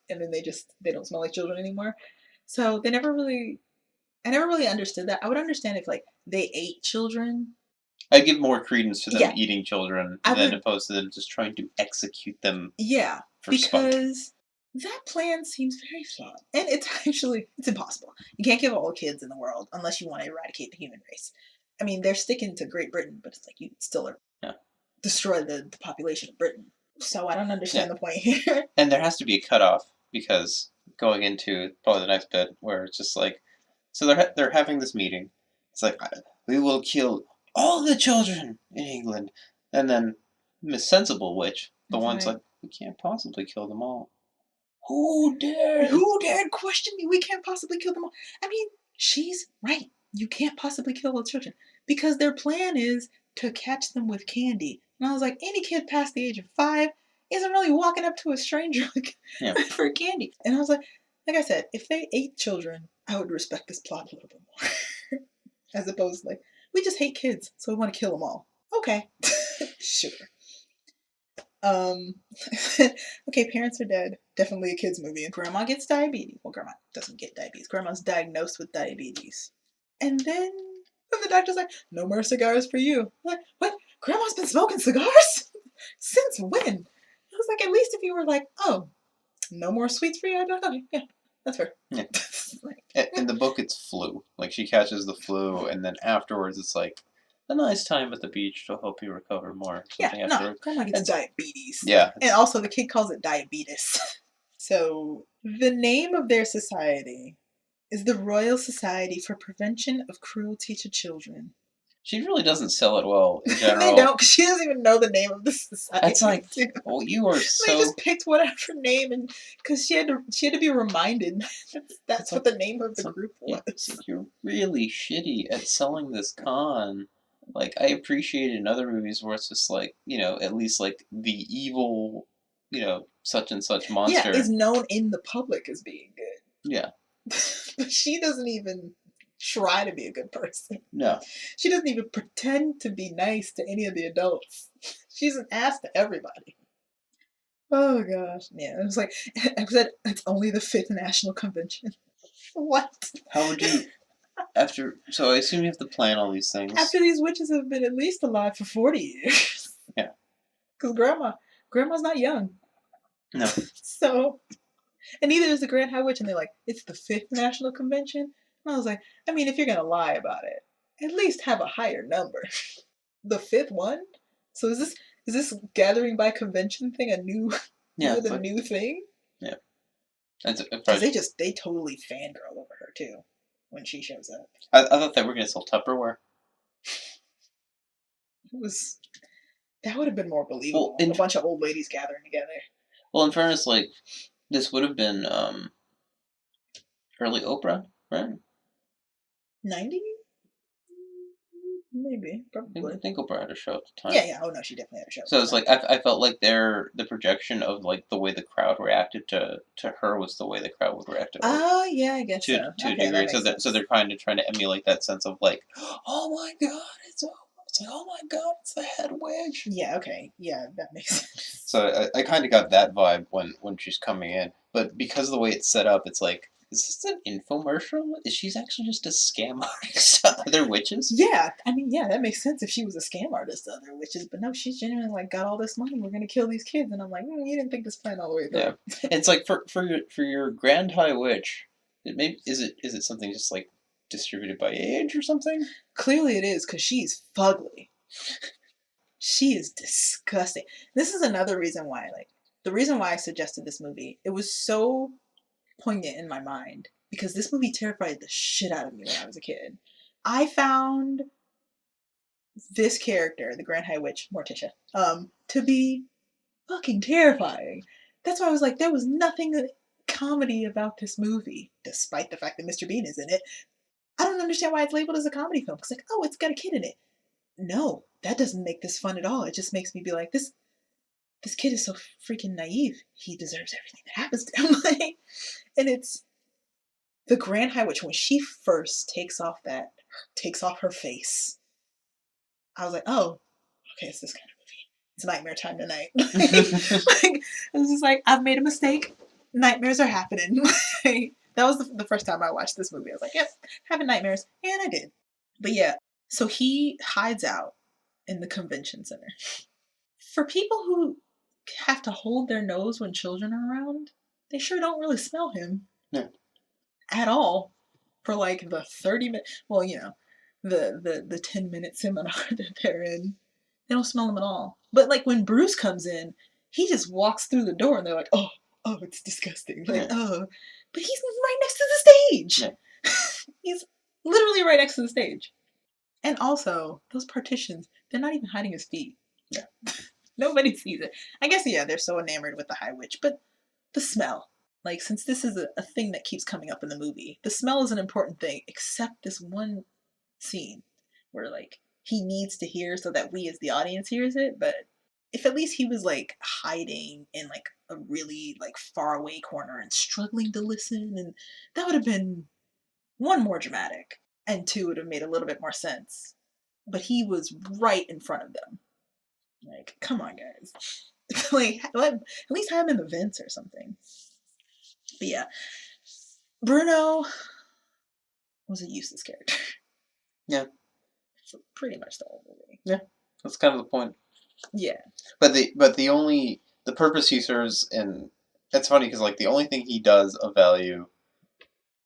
And then they don't smell like children anymore. So I never really understood that. I would understand if, like, they ate children. I'd give more credence to them eating children than opposed to them just trying to execute them. Yeah, because that plan seems very flawed. And it's impossible. You can't kill all kids in the world unless you want to eradicate the human race. I mean, they're sticking to Great Britain, but it's like you still destroy the population of Britain. So I don't understand the point here. And there has to be a cutoff, because going into probably the next bit where it's just like, so they're having this meeting. It's like, we will kill all the children in England. And then Miss Sensible Witch, the one's like, we can't possibly kill them all. Who dared question me? We can't possibly kill them all. I mean, she's right. You can't possibly kill all the children. Because their plan is to catch them with candy. And I was like, any kid past the age of 5 isn't really walking up to a stranger for candy. And I was like I said, if they ate children, I would respect this plot a little bit more. As opposed to, like, we just hate kids, so we want to kill them all. Okay. Sure. Okay, parents are dead. Definitely a kid's movie. And Grandma gets diabetes. Well, Grandma doesn't get diabetes. Grandma's diagnosed with diabetes. And then the doctor's like, no more cigars for you. I'm like, what? Grandma's been smoking cigars? Since when? I was like, at least if you were like, oh, no more sweets for you, I'd be like, okay, yeah, that's fair. Yeah. like, in the book, it's flu. Like, she catches the flu, and then afterwards, it's like a nice time at the beach to help you recover more. yeah, no, Afterwards. grandma gets diabetes. Yeah. And also the kid calls it diabetes. So the name of their society is the Royal Society for Prevention of Cruelty to Children. She really doesn't sell it well in They general. don't, because she doesn't even know the name of the society. It's like, well, you are so. They just picked whatever name, and because she had to be reminded that's what the name of the group was. Like, you're really shitty at selling this con. Like, I appreciate it in other movies where it's just like, at least like the evil, such and such monster. Yeah, is known in the public as being good. Yeah. But she doesn't even try to be a good person. No. She doesn't even pretend to be nice to any of the adults. She's an ass to everybody. Oh gosh. Yeah, it was like, I said, it's only the 5th National Convention. What? How would you, so I assume you have to plan all these things. After these witches have been at least alive for 40 years. Yeah. Because grandma's not young. No. So, and neither is the Grand High Witch, and they're like, it's the 5th National Convention? And I was like, I mean, if you're gonna lie about it, at least have a higher number. The 5th one? So is this gathering by convention thing a new thing? Yeah. Because they totally fangirl over her too when she shows up. I thought they were gonna sell Tupperware. That would have been more believable. A bunch of old ladies gathering together. Well, in fairness, like, this would have been early Oprah, right? 90? Maybe, probably. I think Oprah had a show at the time. Yeah. Oh no, she definitely had a show. So it's like I felt like the projection of like the way the crowd reacted to her was the way the crowd would react to her. Oh yeah, I guess to so. a degree. So they're kind of trying to emulate that sense of like, oh my god, it's like, oh my god, it's the head witch. Yeah. Okay. Yeah, that makes sense. So I kind of got that vibe when she's coming in, but because of the way it's set up, it's like, is this an infomercial? Is she's actually just a scam artist to other witches? Yeah, I mean, yeah, that makes sense if she was a scam artist to other witches, but no, she's genuinely like got all this money. We're gonna kill these kids, and I'm like, you didn't think this plan all the way through. Yeah, it's like for your Grand High Witch, is it something just like distributed by age or something? Clearly, it is because she's fugly. She is disgusting. This is another reason why, the reason why I suggested this movie. It was so poignant in my mind because this movie terrified the shit out of me when I was a kid. I found this character, the Grand High Witch, Morticia, to be fucking terrifying. That's why I was like, there was nothing comedy about this movie, despite the fact that Mr. Bean is in it. I don't understand why it's labeled as a comedy film. It's like, oh, it's got a kid in it. No, that doesn't make this fun at all. It just makes me be like, this kid is so freaking naive. He deserves everything that happens to him. And it's the Grand High Witch, when she first takes off her face, I was like, oh, okay, it's this kind of movie. It's nightmare time tonight. I was just like, I've made a mistake. Nightmares are happening. That was the first time I watched this movie. I was like, yep, having nightmares. And I did. But yeah, so he hides out in the convention center. For people who have to hold their nose when children are around, they sure don't really smell him. Yeah. At all. For like the 30 minutes, well, the 10 minute seminar that they're in, they don't smell him at all. But like when Bruce comes in, he just walks through the door and they're like, oh, it's disgusting. Like, oh. But he's right next to the stage. Yeah. He's literally right next to the stage. And also, those partitions, they're not even hiding his feet. Yeah. Nobody sees it. I guess, yeah, they're so enamored with the High Witch, but the smell. Like, since this is a thing that keeps coming up in the movie, the smell is an important thing, except this one scene where, like, he needs to hear so that we as the audience hears it, but if at least he was, like, hiding in, like, a really, like, far away corner and struggling to listen, and that would have been, one, more dramatic, and two, would have made a little bit more sense. But he was right in front of them. Like, come on, guys. Like, at least have him in the vents or something. But yeah, Bruno was a useless character. Yeah. For pretty much the whole movie. Yeah, that's kind of the point. Yeah. But the purpose he serves in, it's funny because like the only thing he does of value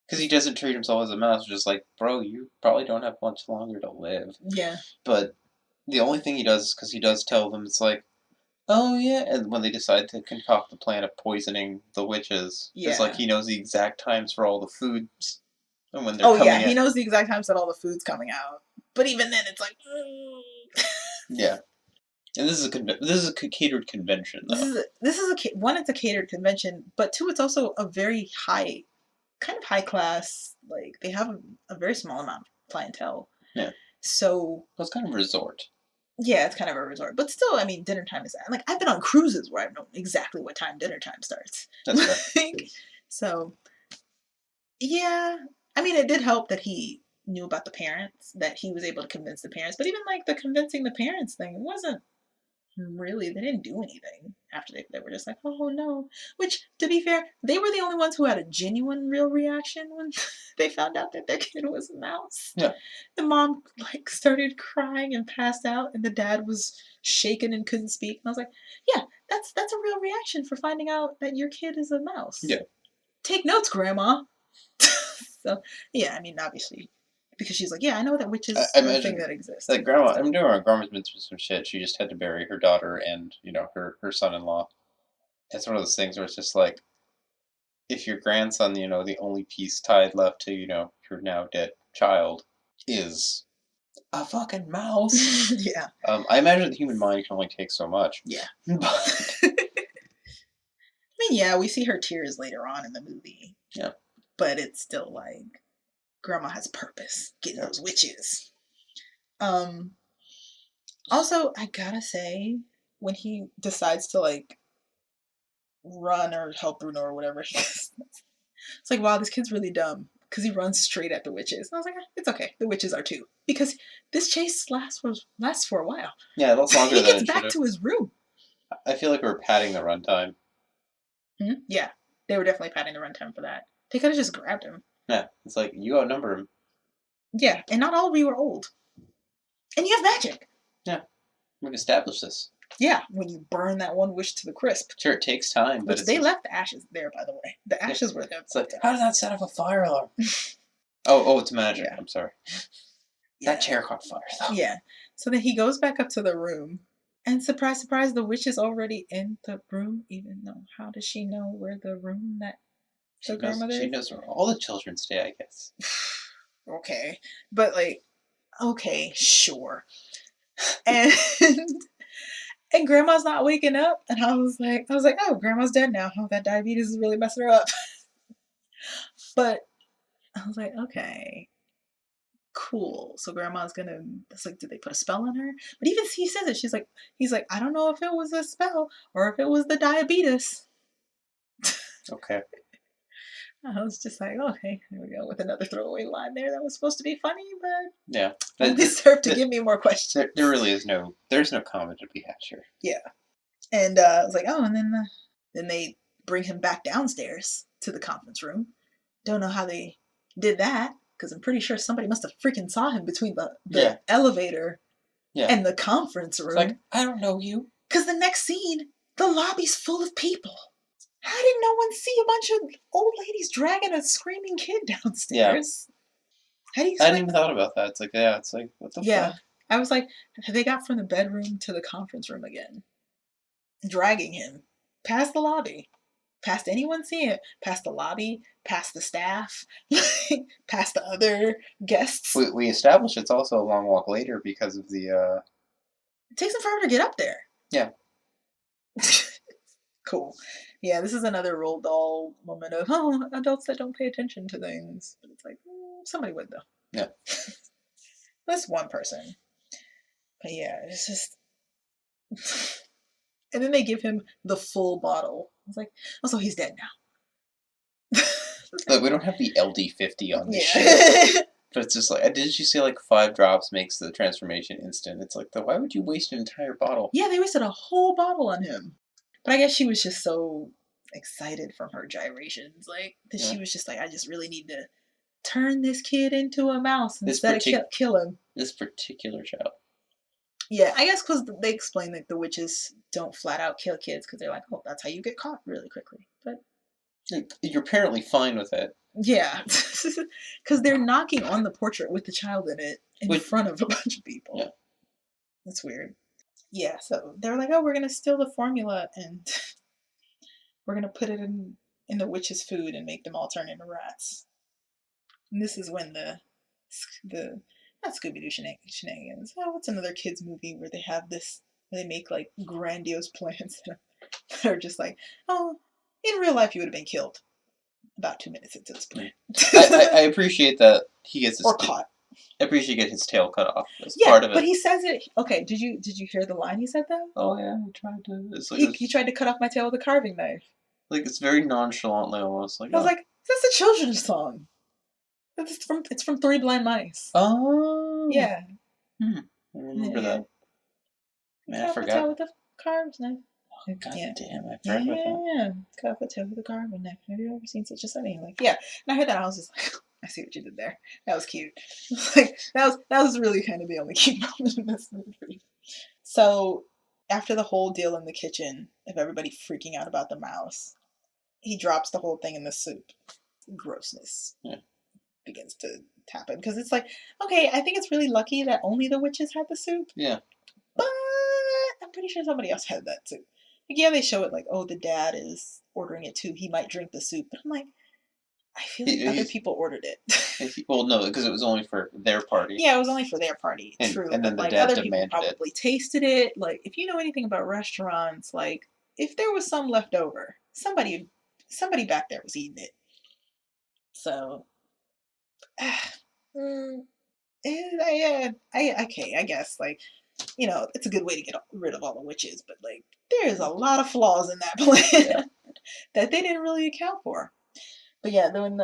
Because he doesn't treat himself as a mouse. Just like, bro, you probably don't have much longer to live. Yeah. But the only thing he does is because he does tell them, it's like, oh yeah, and when they decide to concoct the plan of poisoning the witches, it's like Yeah. he knows the exact times for all the foods and when they're Oh yeah, coming he in. knows the exact times that all the food's coming out. But even then, it's like, Yeah, and this is a catered convention though. this is one. It's a catered convention, but two, it's also a very high, kind of high class. Like they have a very small amount of clientele. Yeah, So well, it's kind of a resort. yeah, it's kind of a resort, but still, I mean, dinner time is like I've been on cruises where I've known exactly what time dinner time starts. That's fair. Like, so yeah, I mean, it did help that he knew about the parents, that he was able to convince the parents. But even like the convincing the parents thing, it wasn't really. They didn't do anything after they were just like, oh no. Which, to be fair, they were the only ones who had a genuine, real reaction when they found out that their kid was a mouse. Yeah. The mom like started crying and passed out, and the dad was shaken and couldn't speak. And I was like, yeah, that's a real reaction for finding out that your kid is a mouse. Yeah. Take notes, Grandma. So yeah, I mean, obviously, because she's like, yeah, I know that witches I are a imagine, thing that exists. like grandma, I'm doing her grandma's been through some shit. She just had to bury her daughter and her son-in-law. It's one of those things where it's just like, if your grandson, the only piece tied left to your now dead child is a fucking mouse. Yeah. I imagine the human mind can only take so much. Yeah. But I mean, yeah, we see her tears later on in the movie. Yeah. But it's still like grandma has purpose, getting those witches. Also, I gotta say, when he decides to like run or help Bruno or whatever, it's like, wow, this kid's really dumb because he runs straight at the witches. And I was like, it's okay, the witches are too, because this chase lasts for a while. Yeah, it lasts longer he than gets it back should to his room. I feel like we're padding the runtime. Mm-hmm. Yeah, they were definitely padding the runtime for that. They could have just grabbed him. Yeah, it's like you outnumber him. Yeah, and not all of you are old. And you have magic. Yeah, we've established this. Yeah, when you burn that one wish to the crisp. Sure, it takes time, but Which they left the ashes there, by the way. The ashes were there. It's like, how did that set off a fire alarm? oh, it's magic. Yeah. I'm sorry. Yeah. That chair caught fire, though. Yeah. So then he goes back up to the room, and surprise, surprise, the witch is already in the room. Even though, how does she know where the room that the grandmother is? She knows where all the children stay, I guess. Okay, but like, okay, sure. And and grandma's not waking up, and I was like, oh, grandma's dead now. Oh, that diabetes is really messing her up. But I was like, okay, cool. So grandma's gonna. It's like, did they put a spell on her? But even he says it. He's like, I don't know if it was a spell or if it was the diabetes. Okay. I was just like, okay, here we go with another throwaway line there that was supposed to be funny, but yeah, only served to give me more questions. There really is there's no comment to be had here. Yeah, and I was like, oh, and then they bring him back downstairs to the conference room. Don't know how they did that because I'm pretty sure somebody must have freaking saw him between the elevator and the conference room. It's like, I don't know you. Because the next scene, the lobby's full of people. How did no one see a bunch of old ladies dragging a screaming kid downstairs? Yeah. I hadn't even thought about that. It's like, what the fuck? I was like, they got from the bedroom to the conference room again. Dragging him past the lobby, past anyone seeing it, past the lobby, past the staff, past the other guests. We established it's also a long walk later because of the... It takes them forever to get up there. Yeah. Cool. Yeah, this is another Roald Dahl moment of, adults that don't pay attention to things. But it's like, somebody would, though. Yeah. That's one person. But yeah, it's just... And then they give him the full bottle. I was like, so he's dead now. Like, we don't have the LD50 on this shit. But it's just like, didn't you say like 5 drops makes the transformation instant? It's like, why would you waste an entire bottle? Yeah, they wasted a whole bottle on him. But I guess she was just so excited from her gyrations. Like, that she was just like, I just really need to turn this kid into a mouse instead of kill him. This particular child. Yeah, I guess because they explain that the witches don't flat out kill kids because they're like, oh, that's how you get caught really quickly. But You're apparently fine with it. Yeah, because they're knocking on the portrait with the child in it in front of a bunch of people. Yeah. That's weird. Yeah, so they're like, oh, we're gonna steal the formula and we're gonna put it in the witch's food and make them all turn into rats. And this is when the not Scooby-Doo shenanigans. Oh, what's another kids movie where they have this? Where they make like grandiose plans that are just like, oh, in real life you would have been killed about 2 minutes into this plan. I appreciate that he gets his caught. I appreciate getting his tail cut off as part of it. But he says it. Okay, did you hear the line he said though? Oh yeah, he tried to. It's like he tried to cut off my tail with a carving knife. Like it's very nonchalantly almost. Like I was like, that's a children's song. It's from Three Blind Mice. Oh. Yeah. I remember that. Man, I forgot. Tail with a carved knife. Oh, God damn, I forgot about that. Yeah. Cut off the tail with a carving knife. Have you ever seen such a setting? Like, yeah. And I heard that, I was just like, I see what you did there. That was cute. Like that was really kind of the only cute moment in this movie. So after the whole deal in the kitchen of everybody freaking out about the mouse, he drops the whole thing in the soup. Grossness begins to happen because it's like, okay, I think it's really lucky that only the witches had the soup. Yeah. But I'm pretty sure somebody else had that too. Like, yeah, they show it like, oh, the dad is ordering it too. He might drink the soup, but I'm like, I feel like other people ordered it. Well, no, because it was only for their party. Yeah, it was only for their party. True. And then the like, dad other people demanded probably tasted it. Like, if you know anything about restaurants, like, if there was some left over, somebody back there was eating it. So, okay, I guess, like, you know, it's a good way to get rid of all the witches, but, like, there's a lot of flaws in that plan that they didn't really account for. But yeah, when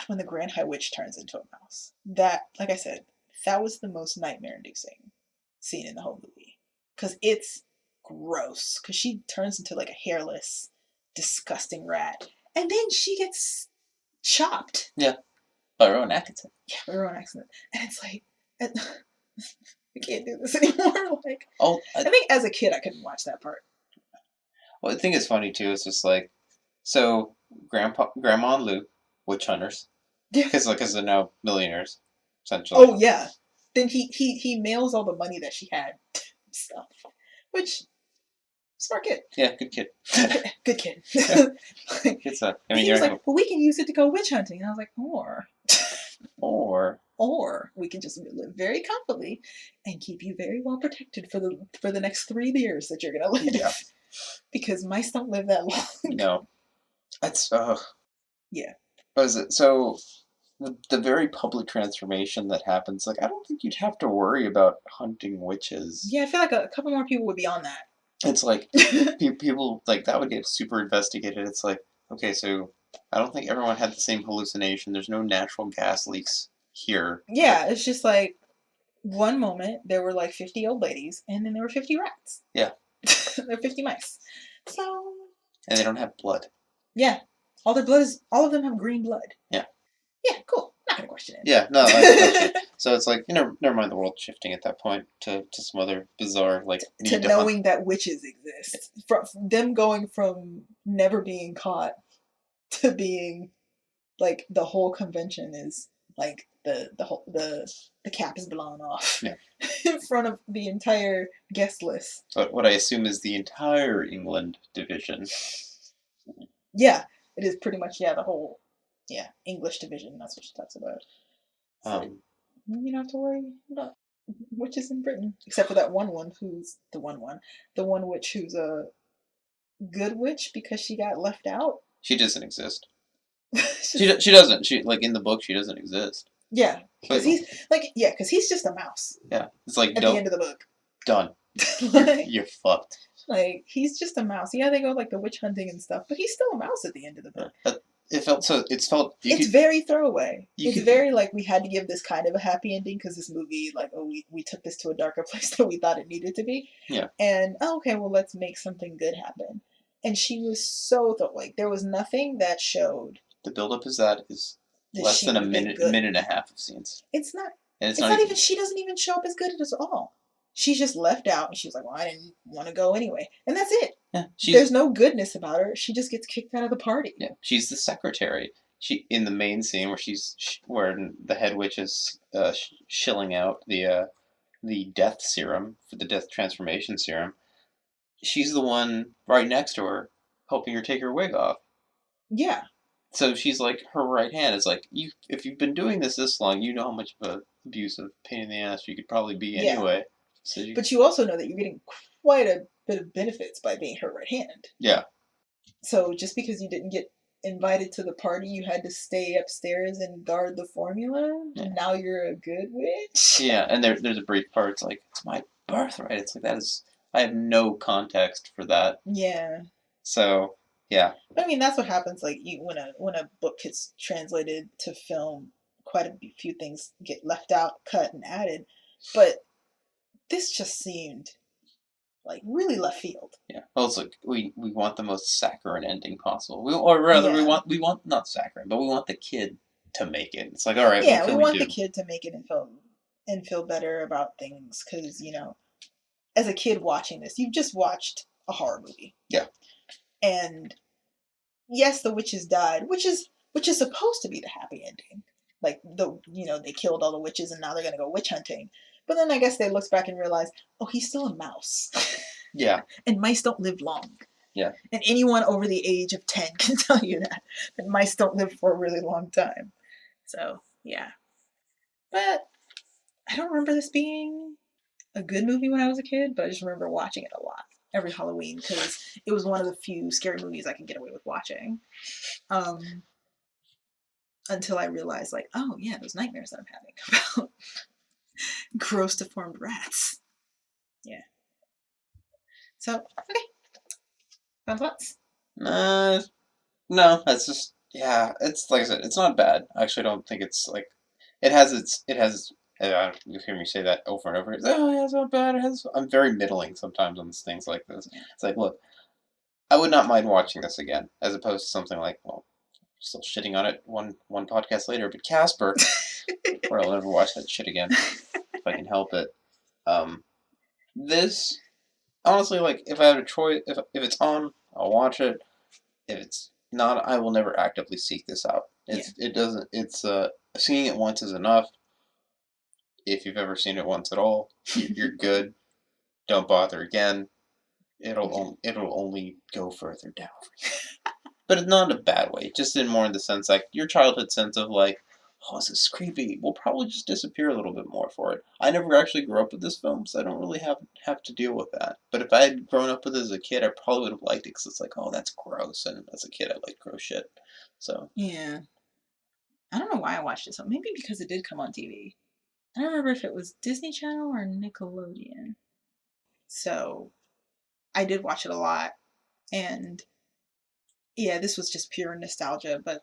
when the Grand High Witch turns into a mouse, that, like I said, that was the most nightmare-inducing scene in the whole movie. Because it's gross. Because she turns into like a hairless, disgusting rat. And then she gets chopped. Yeah. By Rowan Atkinson. Yeah, by Rowan Atkinson. And it's like, I can't do this anymore. Like, I think as a kid I couldn't watch that part. Well, I think it's funny too. It's just like, so Grandma and Luke, witch hunters, because they're now millionaires, essentially. Oh yeah. Then he mails all the money that she had stuff, which smart kid. Yeah, good kid. Good kid. Good stuff. I mean, he was like, well, we can use it to go witch hunting, and I was like, or we can just live very comfortably and keep you very well protected for the next 3 years that you're gonna live. Yeah. Because mice don't live that long. No. That's yeah. What is it? So the very public transformation that happens, like, I don't think you'd have to worry about hunting witches. Yeah, I feel like a couple more people would be on that. It's like people like that would get super investigated. It's like, okay, so I don't think everyone had the same hallucination. There's no natural gas leaks here. Yeah, it's just like one moment there were like 50 old ladies, and then there were 50 rats. Yeah. There are 50 mice. So. And they don't have blood. Yeah. All of them have green blood. Yeah. Yeah, cool. Not gonna question it. Yeah, no. So it's like, never mind the world shifting at that point to some other bizarre, like, to knowing that witches exist. From them going from never being caught to being like the whole convention is like the cap is blown off in front of the entire guest list. But what I assume is the entire England division. Yeah, it is pretty much the whole English division. That's what she talks about. So, you don't have to worry about witches in Britain, except for that one who's the one witch who's a good witch because she got left out. She doesn't exist. She doesn't. She, like, in the book, she doesn't exist. Yeah, because he's just a mouse. Yeah, it's like at the end of the book. Done. You're fucked. Like, he's just a mouse. Yeah, they go like the witch hunting and stuff, but he's still a mouse at the end of the book. It's very throwaway. It's very like, we had to give this kind of a happy ending because this movie, like, we took this to a darker place than we thought it needed to be. Yeah. And okay, well, let's make something good happen. And she was so like, there was nothing that showed. The buildup is less than a minute and a half of scenes. It's not. And it's not even. She doesn't even show up as good at all. She's just left out, and she's like, "Well, I didn't want to go anyway," and that's it. Yeah, there's no goodness about her. She just gets kicked out of the party. Yeah, she's the secretary. She in the main scene where where the head witch is shilling out the death serum for the death transformation serum. She's the one right next to her, helping her take her wig off. Yeah. So she's like her right hand. It's like you, if you've been doing this long, you know how much of a abusive pain in the ass you could probably be anyway. So but you also know that you're getting quite a bit of benefits by being her right hand. Yeah. So just because you didn't get invited to the party, you had to stay upstairs and guard the formula. Yeah. Now you're a good witch. Yeah, and there's a brief part. It's like it's my birthright. It's like that is. I have no context for that. Yeah. So yeah. I mean, that's what happens. Like when a book gets translated to film, quite a few things get left out, cut, and added. But this just seemed like really left field. Yeah. Well, it's like we want the most saccharine ending possible. Or rather, we want not saccharine, but we want the kid to make it. It's like, all right, yeah, what can we want do? The kid to make it and feel better about things because as a kid watching this, you've just watched a horror movie. Yeah. And yes, the witches died, which is supposed to be the happy ending. Like they killed all the witches and now they're gonna go witch hunting. But then I guess they looked back and realized, oh, he's still a mouse. Yeah. And mice don't live long. Yeah. And anyone over the age of 10 can tell you that mice don't live for a really long time. So, yeah. But I don't remember this being a good movie when I was a kid, but I just remember watching it a lot every Halloween because it was one of the few scary movies I could get away with watching. Until I realized, like, oh, yeah, those nightmares that I'm having about gross deformed rats. Yeah. So, okay. Final thoughts? No, that's just, yeah, it's like I said, it's not bad. I actually don't think it's like, it has, you hear me say that over and over. It's, oh, yeah, it's not bad. I'm very middling sometimes on things like this. It's like, look, I would not mind watching this again, as opposed to something like, well, still shitting on it one podcast later, but Casper, where I'll never watch that shit again, if I can help it. This, honestly, like, if I have a choice, if it's on, I'll watch it. If it's not, I will never actively seek this out. Seeing it once is enough. If you've ever seen it once at all, you're good. Don't bother again. It'll only go further down. But it's not in a bad way. Just in more in the sense, like, your childhood sense of, like, oh, this is creepy, will probably just disappear a little bit more for it. I never actually grew up with this film, so I don't really have to deal with that. But if I had grown up with it as a kid, I probably would have liked it, because it's like, oh, that's gross, and as a kid, I liked gross shit. So. Yeah. I don't know why I watched it, so maybe because it did come on TV. I don't remember if it was Disney Channel or Nickelodeon. So, I did watch it a lot, and yeah, this was just pure nostalgia, but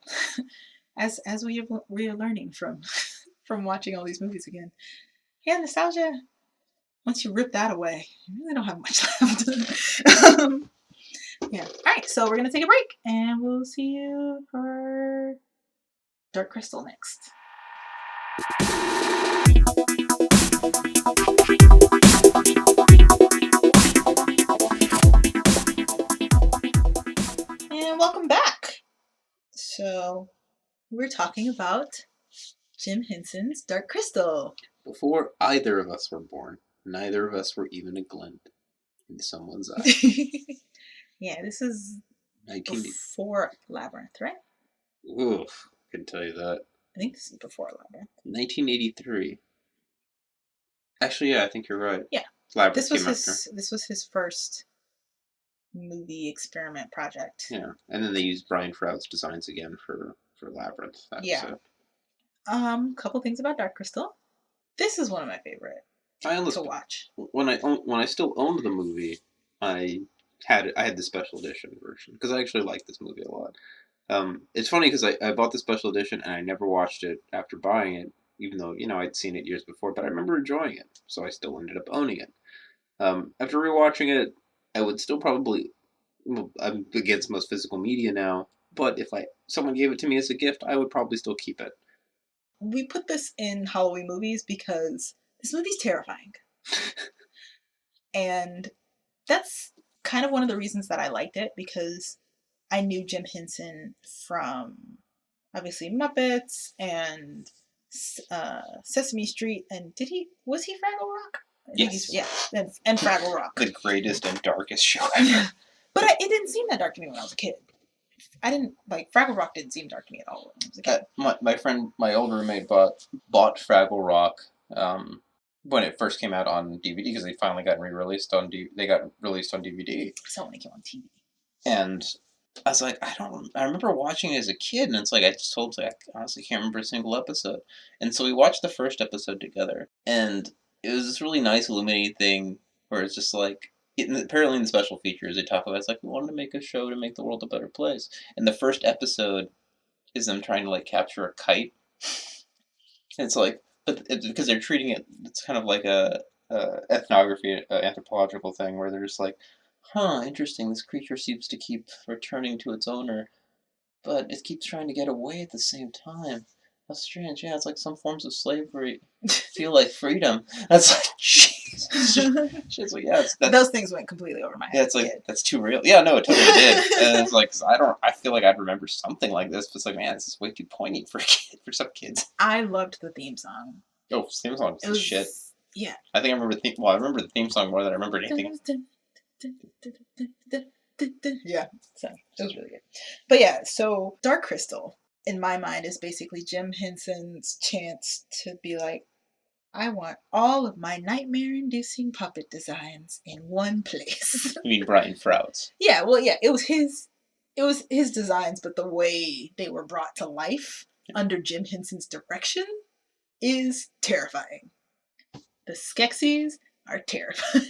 as we are learning from watching all these movies again, yeah, nostalgia, once you rip that away, you really don't have much left. Yeah. All right, so we're gonna take a break, and we'll see you for Dark Crystal next. And welcome back. So we're talking about Jim Henson's Dark Crystal. Before either of us were born, neither of us were even a glint in someone's eye. Yeah, this is before Labyrinth, right? Oof, I can tell you that. I think this is before Labyrinth. 1983. Actually, yeah, I think you're right. Yeah. Labyrinth this was his first movie experiment project. Yeah, and then they used Brian Froud's designs again for Labyrinth. Yeah. Couple things about Dark Crystal. This is one of my favorite to watch. When I still owned the movie, I had the special edition version because I actually liked this movie a lot. It's funny because I bought the special edition and I never watched it after buying it, even though I'd seen it years before. But I remember enjoying it, so I still ended up owning it. After rewatching it, I would still probably. I'm against most physical media now, but if someone gave it to me as a gift, I would probably still keep it. We put this in Halloween movies because this movie's terrifying. And that's kind of one of the reasons that I liked it, because I knew Jim Henson from obviously Muppets and Sesame Street, and was he Fraggle Rock? Yes. Yeah, and Fraggle Rock. The greatest and darkest show ever. But it didn't seem that dark to me when I was a kid. I didn't like Fraggle Rock. Didn't seem dark to me at all when I was a kid. My friend, my old roommate, bought Fraggle Rock when it first came out on DVD, because they finally got re-released on they got released on DVD. So when it came on TV. And I was like, I remember watching it as a kid, and it's like, I just told, like, I honestly can't remember a single episode. And so we watched the first episode together, and it was this really nice illuminating thing where it's just like, apparently in the special features, they talk about, it's like, we wanted to make a show to make the world a better place. And the first episode is them trying to, like, capture a kite. And it's like, because they're treating it, it's kind of like a ethnography, anthropological thing, where they're just like, huh, interesting, this creature seems to keep returning to its owner, but it keeps trying to get away at the same time. That's strange. Yeah, it's like some forms of slavery feel like freedom. That's like, jeez. She's like, yeah, those things went completely over my head. Yeah, it's like, that's too real. Yeah, no, it totally did. And it's like, I feel like I'd remember something like this, but it's like, man, this is way too poignant for some kids. I loved the theme song. Oh, theme song was shit. Yeah. I think I remember the theme song more than I remember anything. Yeah, so it was really good. But yeah, so Dark Crystal, in my mind, is basically Jim Henson's chance to be like, I want all of my nightmare-inducing puppet designs in one place. You mean Brian Froud's? Yeah, well, yeah, it was his designs, but the way they were brought to life under Jim Henson's direction is terrifying. The Skeksis are terrifying.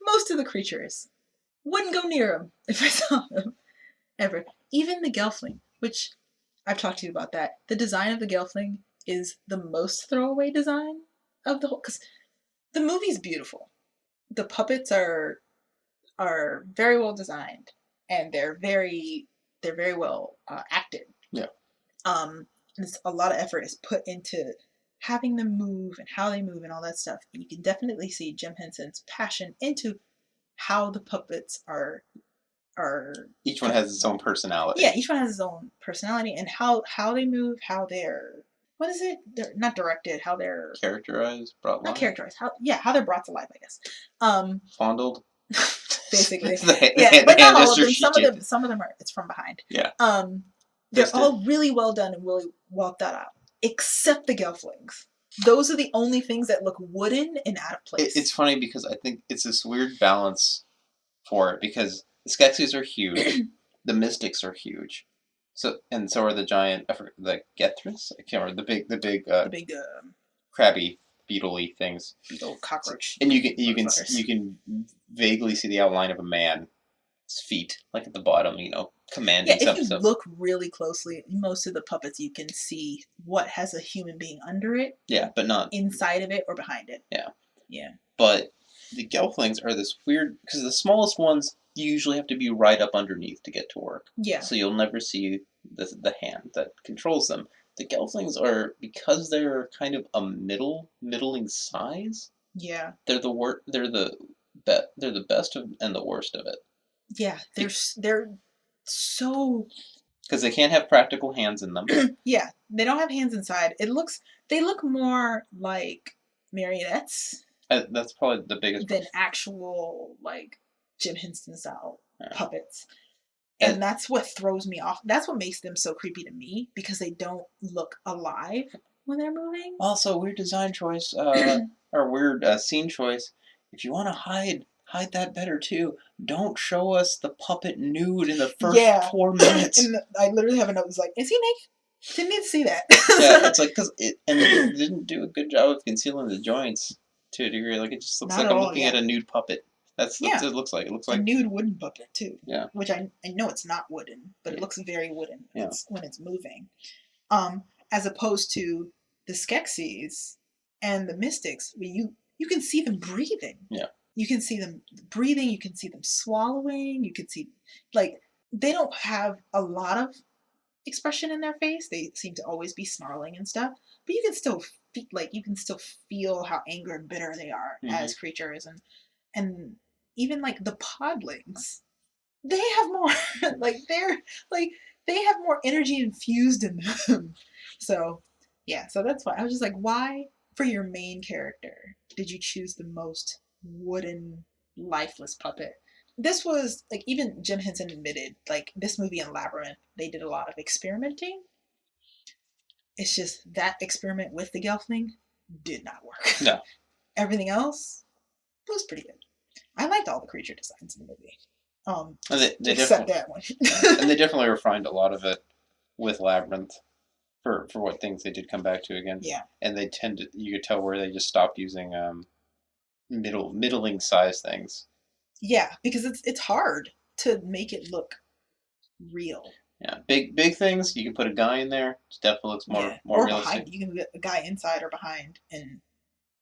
Most of the creatures wouldn't go near them if I saw them ever. Even the Gelfling, which I've talked to you about that. The design of the Gelfling is the most throwaway design of the whole, because the movie's beautiful. The puppets are very well designed, and they're very well acted. Yeah. There's a lot of effort is put into having them move and how they move and all that stuff. And you can definitely see Jim Henson's passion into how the puppets are. Each one has its own personality. Yeah, each one has its own personality, and how they move, how they're, what is it? They're not directed, how they're characterized, brought not life. Characterized. How they're brought to life, I guess. Fondled. Basically. Yeah, but not all of them. Some of them are, it's from behind. Yeah. They're all really well done and really well thought out, except the Gelflings. Those are the only things that look wooden and out of place. It's funny because I think it's this weird balance for it, because the Skeksis are huge, the Mystics are huge, so are the giant, the Gethras. I can't remember the big crabby beetle-y things. Beetle cockroach. And you can vaguely see the outline of a man's feet, like at the bottom, commanding something. something. If you look really closely, most of the puppets you can see what has a human being under it. Yeah, but not inside of it or behind it. Yeah. Yeah. But the Gelflings are this weird, because the smallest ones you usually have to be right up underneath to get to work. Yeah. So you'll never see the hand that controls them. The Gelflings are, because they're kind of a middling size. Yeah. They're the best of and the worst of it. Yeah, they're so, because they can't have practical hands in them. Yeah, they don't have hands inside. They look more like marionettes. That's probably the biggest than actual like Jim Henson style puppets. And that's what throws me off. That's what makes them so creepy to me, because they don't look alive when they're moving. Also, weird design choice, or weird scene choice. If you want to hide that better too. Don't show us the puppet nude in the first 4 minutes. And I literally have a note that's like, is he naked? Didn't need to see that. Yeah, it's like, and it didn't do a good job of concealing the joints to a degree. Like, it just looks like I'm looking at a nude puppet. That's what it looks like. It looks like a nude wooden puppet too. Yeah. Which I know it's not wooden, but it looks very wooden when it's moving. As opposed to the Skeksis and the Mystics, where you can see them breathing. Yeah. You can see them breathing, you can see them swallowing, you can see, like, they don't have a lot of expression in their face. They seem to always be snarling and stuff, but you can still feel how angry and bitter they are as creatures, and even like the podlings, they have more like they have more energy infused in them. So yeah, so that's why I was just like, why for your main character did you choose the most wooden, lifeless puppet? This was like even Jim Henson admitted, like this movie and Labyrinth, they did a lot of experimenting. It's just that experiment with the Gelfling did not work. No. Everything else was pretty good. I liked all the creature designs in the movie. They except that one. And they definitely refined a lot of it with Labyrinth for what things they did come back to again. Yeah. And they you could tell where they just stopped using middling size things. Yeah, because it's hard to make it look real. Yeah, big things. You can put a guy in there. It definitely looks more or realistic. Behind. You can get a guy inside or behind, and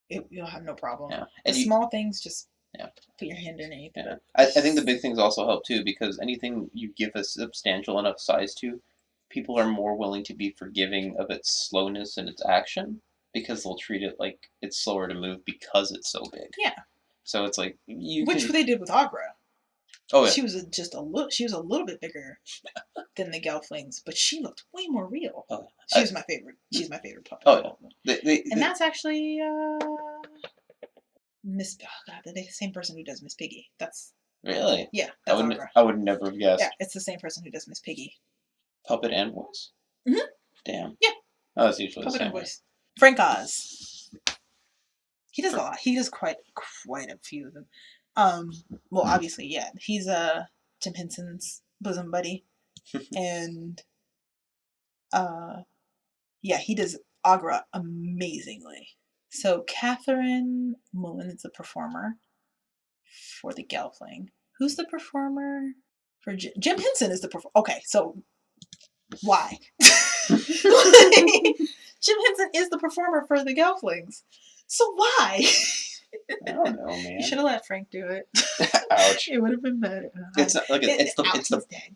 you'll have no problem. Yeah, and the small things, just put your hand underneath. Yeah, I think the big things also help too, because anything you give a substantial enough size to, people are more willing to be forgiving of its slowness and its action, because they'll treat it like it's slower to move because it's so big. Yeah. So it's like which they did with Agra. Oh yeah. She was She was a little bit bigger than the Gelflings, but she looked way more real. Oh, she was my favorite. She's my favorite puppet. Oh yeah. That's actually Miss. Oh God, the same person who does Miss Piggy. That's really. Yeah, that's Agra. I would never have guessed. Yeah, it's the same person who does Miss Piggy. Puppet and voice. Mhm. Damn. Yeah. Oh, that's usually puppet the same and voice. Frank Oz. He does a lot. He does quite a few of them. Well, obviously, yeah. He's Jim Henson's bosom buddy, and yeah, he does Agra amazingly. So Catherine Mullen is the performer for the Gelfling. Who's the performer for Jim Henson? Is the performer? Okay, so why? Jim Henson is the performer for the Gelflings. So why? I don't know, man. You should have let Frank do it. Ouch. It would have been better. It's not like it's the puppet.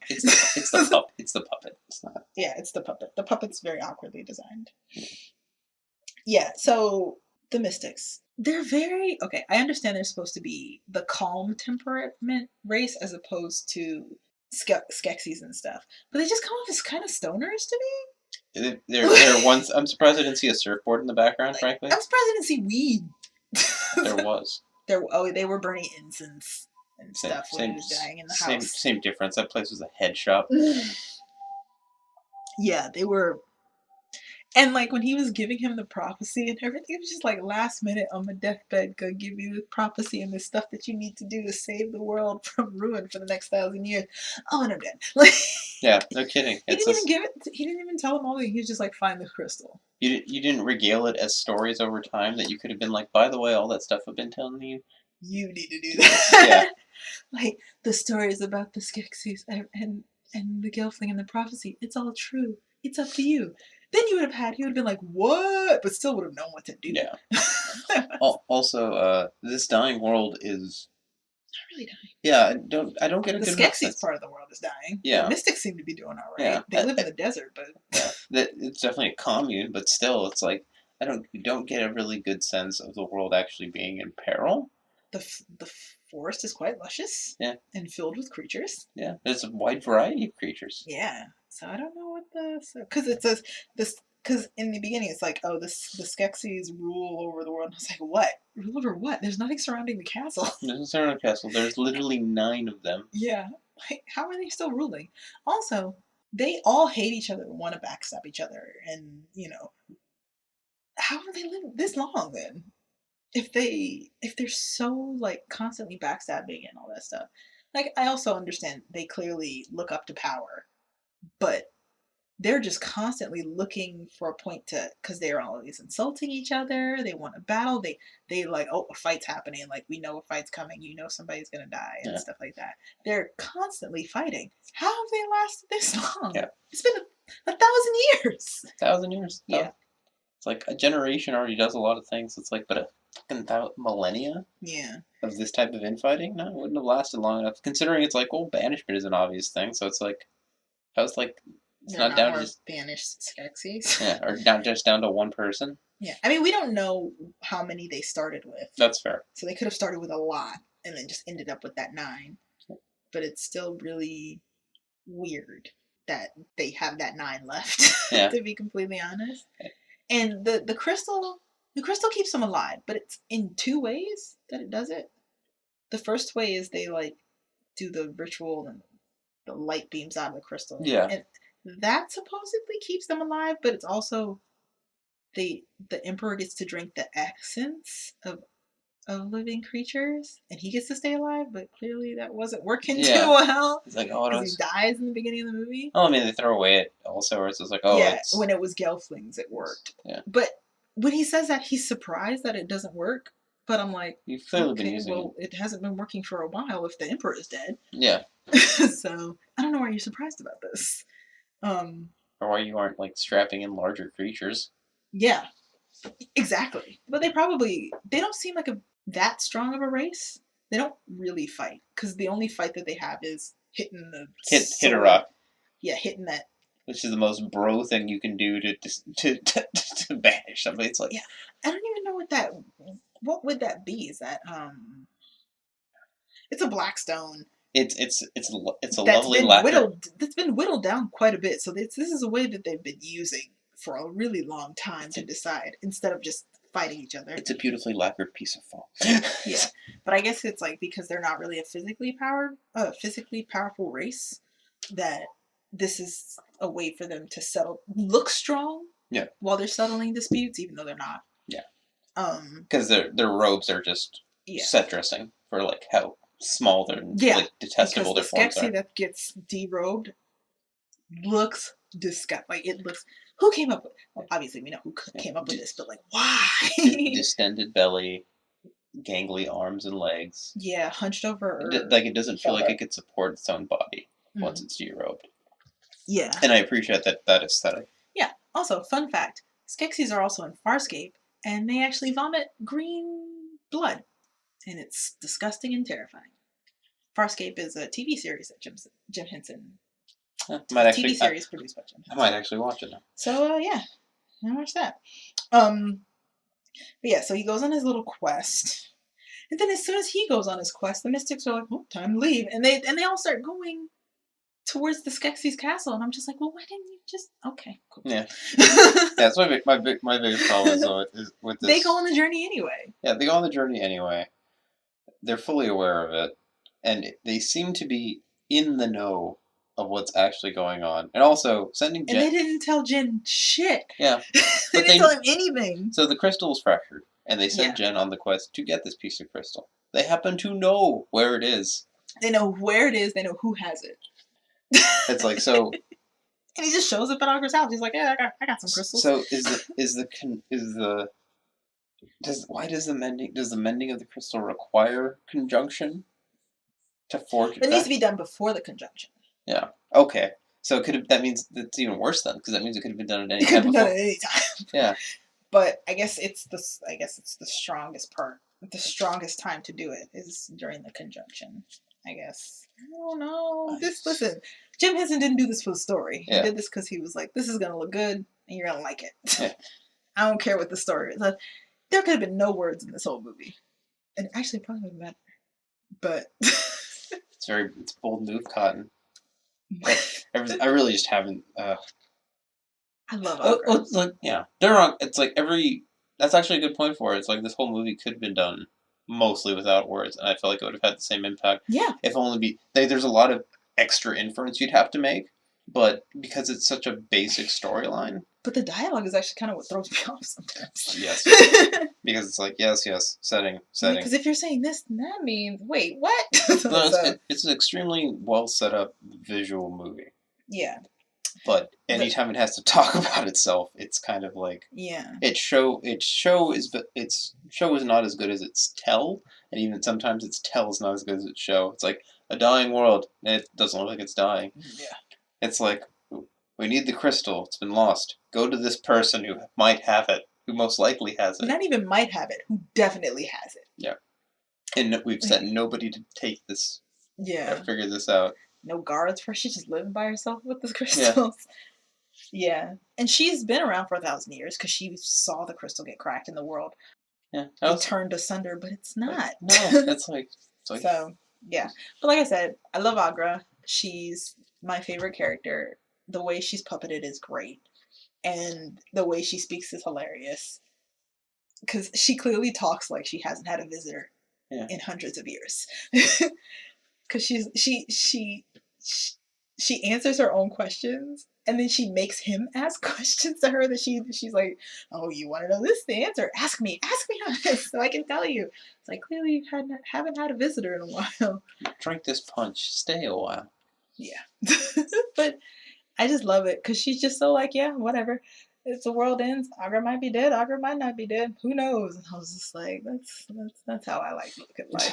It's the puppet. It's not. Yeah, it's the puppet. The puppet's very awkwardly designed. Yeah, so the Mystics. They're very okay. I understand they're supposed to be the calm temperament race as opposed to Skeksis and stuff, but they just come off as kind of stoners to me. They're ones. I'm surprised I didn't see a surfboard in the background. Frankly, I'm surprised I didn't see weed. There was. They were burning incense and stuff when he was dying in the house. Same difference. That place was a head shop. Yeah, they were. And like when he was giving him the prophecy and everything, it was just like last minute on my deathbed, gonna give you the prophecy and the stuff that you need to do to save the world from ruin for the next 1,000 years. Oh, and I'm dead. Like, yeah, no kidding. He didn't even tell him all that. He was just like, find the crystal. You didn't regale it as stories over time that you could have been like, by the way, all that stuff I've been telling you. You need to do that. Yeah. Like the stories about the Skeksis and the Gelfling and the prophecy. It's all true. It's up to you. Then he would have been like, what? But still would have known what to do. Yeah. Also, this dying world is not really dying. Yeah, I don't get a the good Skeksis part of the world is dying. Yeah. The Mystics seem to be doing all right. Yeah. They live in the desert, but it's definitely a commune, but still it's like you don't get a really good sense of the world actually being in peril. The forest is quite luscious. Yeah. And filled with creatures. Yeah. There's a wide variety of creatures. Yeah. So I don't know what because in the beginning it's like, oh, the Skeksis rule over the world. And I was like, what? Rule over what? There's nothing surrounding the castle. There's nothing surrounding the castle. There's literally 9 of them. Yeah. Like, how are they still ruling? Also, they all hate each other and want to backstab each other, and how do they live this long then? If they're so like constantly backstabbing and all that stuff. Like, I also understand they clearly look up to power, but they're just constantly looking for a point because they're always insulting each other. They want a battle. They like, oh, a fight's happening. Like, we know a fight's coming. Somebody's gonna die and stuff like that. They're constantly fighting. How have they lasted this long? Yeah. It's been 1,000 years. 1,000 years. Yeah. It's like a generation already does a lot of things. It's like, but a fucking millennia. Yeah. Of this type of infighting, no, it wouldn't have lasted long enough. Considering it's like, well, banishment is an obvious thing, so it's like, I was like. It's not down to just banished Skeksis. Yeah, or not just down to one person. Yeah, I mean, we don't know how many they started with. That's fair. So they could have started with a lot. and then just ended up with that 9. But it's still really weird that they have that 9 left, to be completely honest. And the crystal keeps them alive, but it's in 2 ways that it does it. The first way is they like do the ritual and the light beams out of the crystal. Yeah. And that supposedly keeps them alive, but it's also the emperor gets to drink the essence of living creatures, and he gets to stay alive, but clearly that wasn't working too well. It's like, oh, because he dies in the beginning of the movie. Oh, I mean, they throw away it also, where it's just like, oh, yeah, when it was Gelflings, it worked. Yeah. But when he says that, he's surprised that it doesn't work. But I'm like, you've clearly been using it hasn't been working for a while if the emperor is dead. Yeah. So I don't know why you're surprised about this. Or why you aren't like strapping in larger creatures. Yeah, exactly. But they don't seem like that strong of a race. They don't really fight, because the only fight that they have is hitting the hit a rock. Yeah, hitting that. Which is the most bro thing you can do to banish somebody. It's like, yeah, I don't even know what would that be? Is that it's a black stone. It's a lovely lacquer. That's been whittled down quite a bit. So this is a way that they've been using for a really long time to decide, instead of just fighting each other. It's a beautifully lacquered piece of foam. Yeah, but I guess it's like because they're not really a physically powerful race, that this is a way for them to look strong. Yeah. While they're settling disputes, even though they're not. Yeah. Because their robes are just set dressing for like how small they're like detestable their forms are. The Skeksis that gets derobed looks disgusting. Like it looks. Who came up with? Well, obviously we know who came up with this, but like why? Distended belly, gangly arms and legs. Yeah, hunched over. Like it doesn't feel like it could support its own body once it's derobed. Yeah. And I appreciate that aesthetic. Yeah. Also, fun fact: Skeksis are also in Farscape, and they actually vomit green blood, and it's disgusting and terrifying. Farscape is a TV series that Jim Henson. TV series produced by Jim Henson. I might actually watch it now. So yeah, I watch that. But yeah, so he goes on his little quest, and then as soon as he goes on his quest, the Mystics are like, "Oh, time to leave," and they all start going towards the Skeksis castle, and I'm just like, well, why didn't you just? Okay, cool. Yeah, that's my biggest problem is with this. They go on the journey anyway. Yeah, they go on the journey anyway. They're fully aware of it, and they seem to be in the know of what's actually going on, and also sending Jen. And they didn't tell Jen shit. Yeah, they didn't tell him anything. So the crystal is fractured, and they sent Jen on the quest to get this piece of crystal. They happen to know where it is. They know where it is. They know who has it. It's like so. And he just shows up at Auger's house. He's like, "Yeah, I got some crystals." So why does the mending of the crystal require conjunction to forge it? It needs to be done before the conjunction. Yeah. Okay. So that means it's even worse then, because that means it could have been done at any time. It could have been done at any time. Yeah. But I guess it's the strongest part. The strongest time to do it is during the conjunction. I guess. I don't know. Listen, Jim Henson didn't do this for the story. He did this because he was like, "This is gonna look good, and you're gonna like it." Yeah. I don't care what the story is. There could have been no words in this whole movie, and actually, probably wouldn't matter. But it's a bold move, Cotton. I really just haven't. I love Augur. They're wrong. It's like that's actually a good point for it. It's like this whole movie could have been done mostly without words, and I feel like it would have had the same impact. Yeah. If only there's a lot of extra inference you'd have to make, but because it's such a basic storyline. But the dialogue is actually kind of what throws me off sometimes. Yes. Because it's like, yes, setting. Because if you're saying this, then that means, wait, what? It's an extremely well set up visual movie. Yeah. But anytime it has to talk about itself, it's kind of like its show is not as good as its tell, and even sometimes its tell is not as good as its show. It's like a dying world, and it doesn't look like it's dying. Yeah. It's like, we need the crystal. It's been lost. Go to this person who might have it, who most likely has it. Not even might have it, who definitely has it. Yeah. And we've sent nobody to take this. Yeah. Or figure this out. No guards for her. She's just living by herself with the crystals. Yeah. And she's been around for 1,000 years because she saw the crystal get cracked in the world. Yeah. It turned asunder, but it's not. No, it's like So yeah, but like I said, I love Agra. She's my favorite character. The way she's puppeted is great, and the way she speaks is hilarious. Because she clearly talks like she hasn't had a visitor in hundreds of years. Because she answers her own questions, and then she makes him ask questions to her that she's like, oh, you want to know this? The answer? Ask me on this, so I can tell you. It's like, clearly you haven't had a visitor in a while. Drink this punch. Stay a while. Yeah. But I just love it because she's just so like, yeah, whatever. If the world ends, Agra might be dead. Agra might not be dead. Who knows? And I was just like, that's how I like to look at life.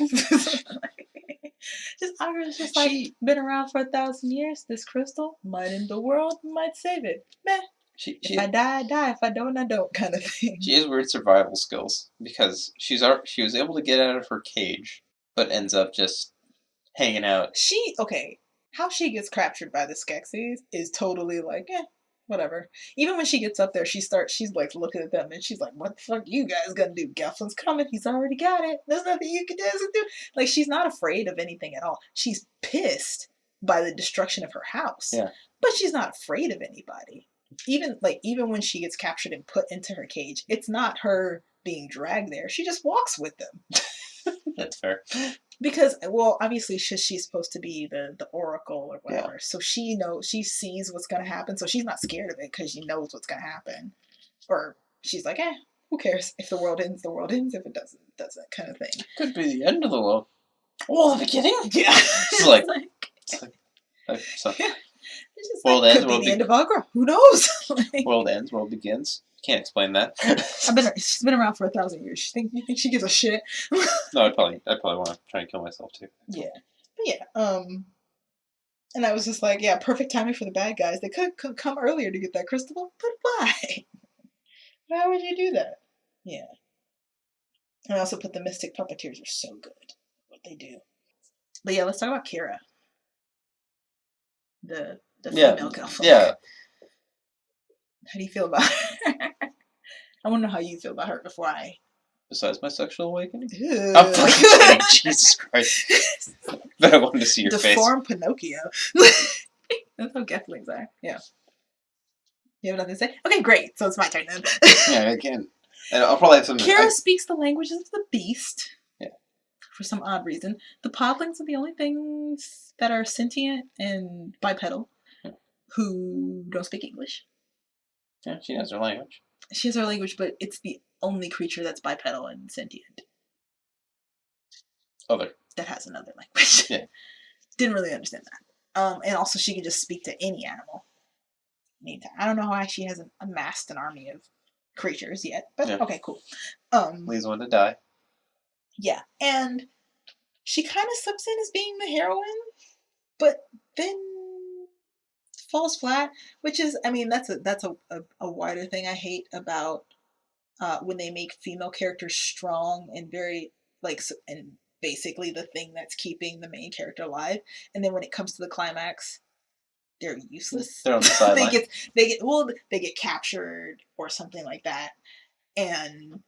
Just Agra's just like been around for 1,000 years. This crystal might end the world, might save it. Meh. If I die, I die. If I don't, I don't. Kind of thing. She has weird survival skills because she was able to get out of her cage, but ends up just hanging out. How she gets captured by the Skeksis is totally like, whatever. Even when she gets up there, she's like looking at them and she's like, what the fuck you guys gonna do? Gelflin's coming, he's already got it. There's nothing you can do. Like, she's not afraid of anything at all. She's pissed by the destruction of her house. Yeah. But she's not afraid of anybody. Even when she gets captured and put into her cage, it's not her being dragged there. She just walks with them. That's fair. Because, well, obviously she's supposed to be the oracle or whatever. Yeah. So she sees what's going to happen. So she's not scared of it because she knows what's going to happen. Or she's like, who cares? If the world ends, the world ends. If it doesn't, it doesn't, kind of thing. Could be the end of the world. Well, the beginning? Yeah. It's like so. Yeah. It's just world ends, world the end of Agra. Who knows? World ends, world begins. Can't explain that. She's been around for 1,000 years. You think she gives a shit? No, I'd probably want to try and kill myself too. Yeah, but yeah. And I was just like, yeah, perfect timing for the bad guys. They could come earlier to get that crystal, but why? Why would you do that? Yeah. And I also put the mystic puppeteers are so good at what they do. But yeah, let's talk about Kira. The female Gelfling. Yeah. How do you feel about her? I want to know how you feel about her before I... Besides my sexual awakening? Ew. I'm fucking kidding. Jesus Christ. But I wanted to see your face. Deformed Pinocchio. That's how Gelflings are. Yeah. You have nothing to say? Okay, great. So it's my turn then. Yeah, again. And I'll probably have some... Kira speaks the languages of the beast. Yeah. For some odd reason. The podlings are the only things that are sentient and bipedal who don't speak English. Yeah, she has her language. She has her language, but it's the only creature that's bipedal and sentient. That has another language. Yeah. Didn't really understand that. And also she can just speak to any animal. Anytime. I don't know why she hasn't amassed an army of creatures yet, but okay, cool. Leaves one to die. Yeah, and she kind of slips in as being the heroine, but then falls flat, which is, I mean, that's a wider thing I hate about when they make female characters strong and very and basically the thing that's keeping the main character alive, and then when it comes to the climax, they're useless. They're on the sideline. they get captured or something like that, and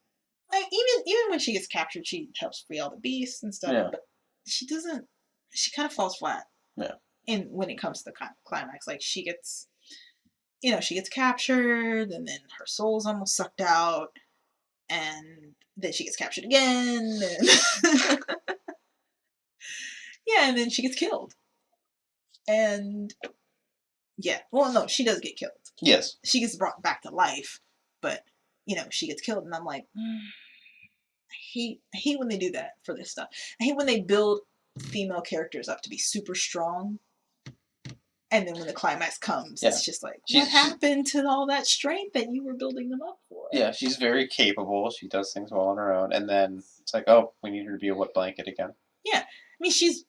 even when she gets captured, she helps free all the beasts and stuff, but she doesn't. She kind of falls flat. Yeah. And when it comes to the climax, like she gets captured, and then her soul's almost sucked out, and then she gets captured again, and and then she gets killed. And well, no, she does get killed. Yes. She gets brought back to life, but she gets killed, and I'm like, I hate when they do that for this stuff. I hate when they build female characters up to be super strong, and then when the climax comes, it's just like, what happened to all that strength that you were building them up for? Yeah, she's very capable. She does things well on her own, and then it's like, oh, we need her to be a wet blanket again. Yeah, I mean, she's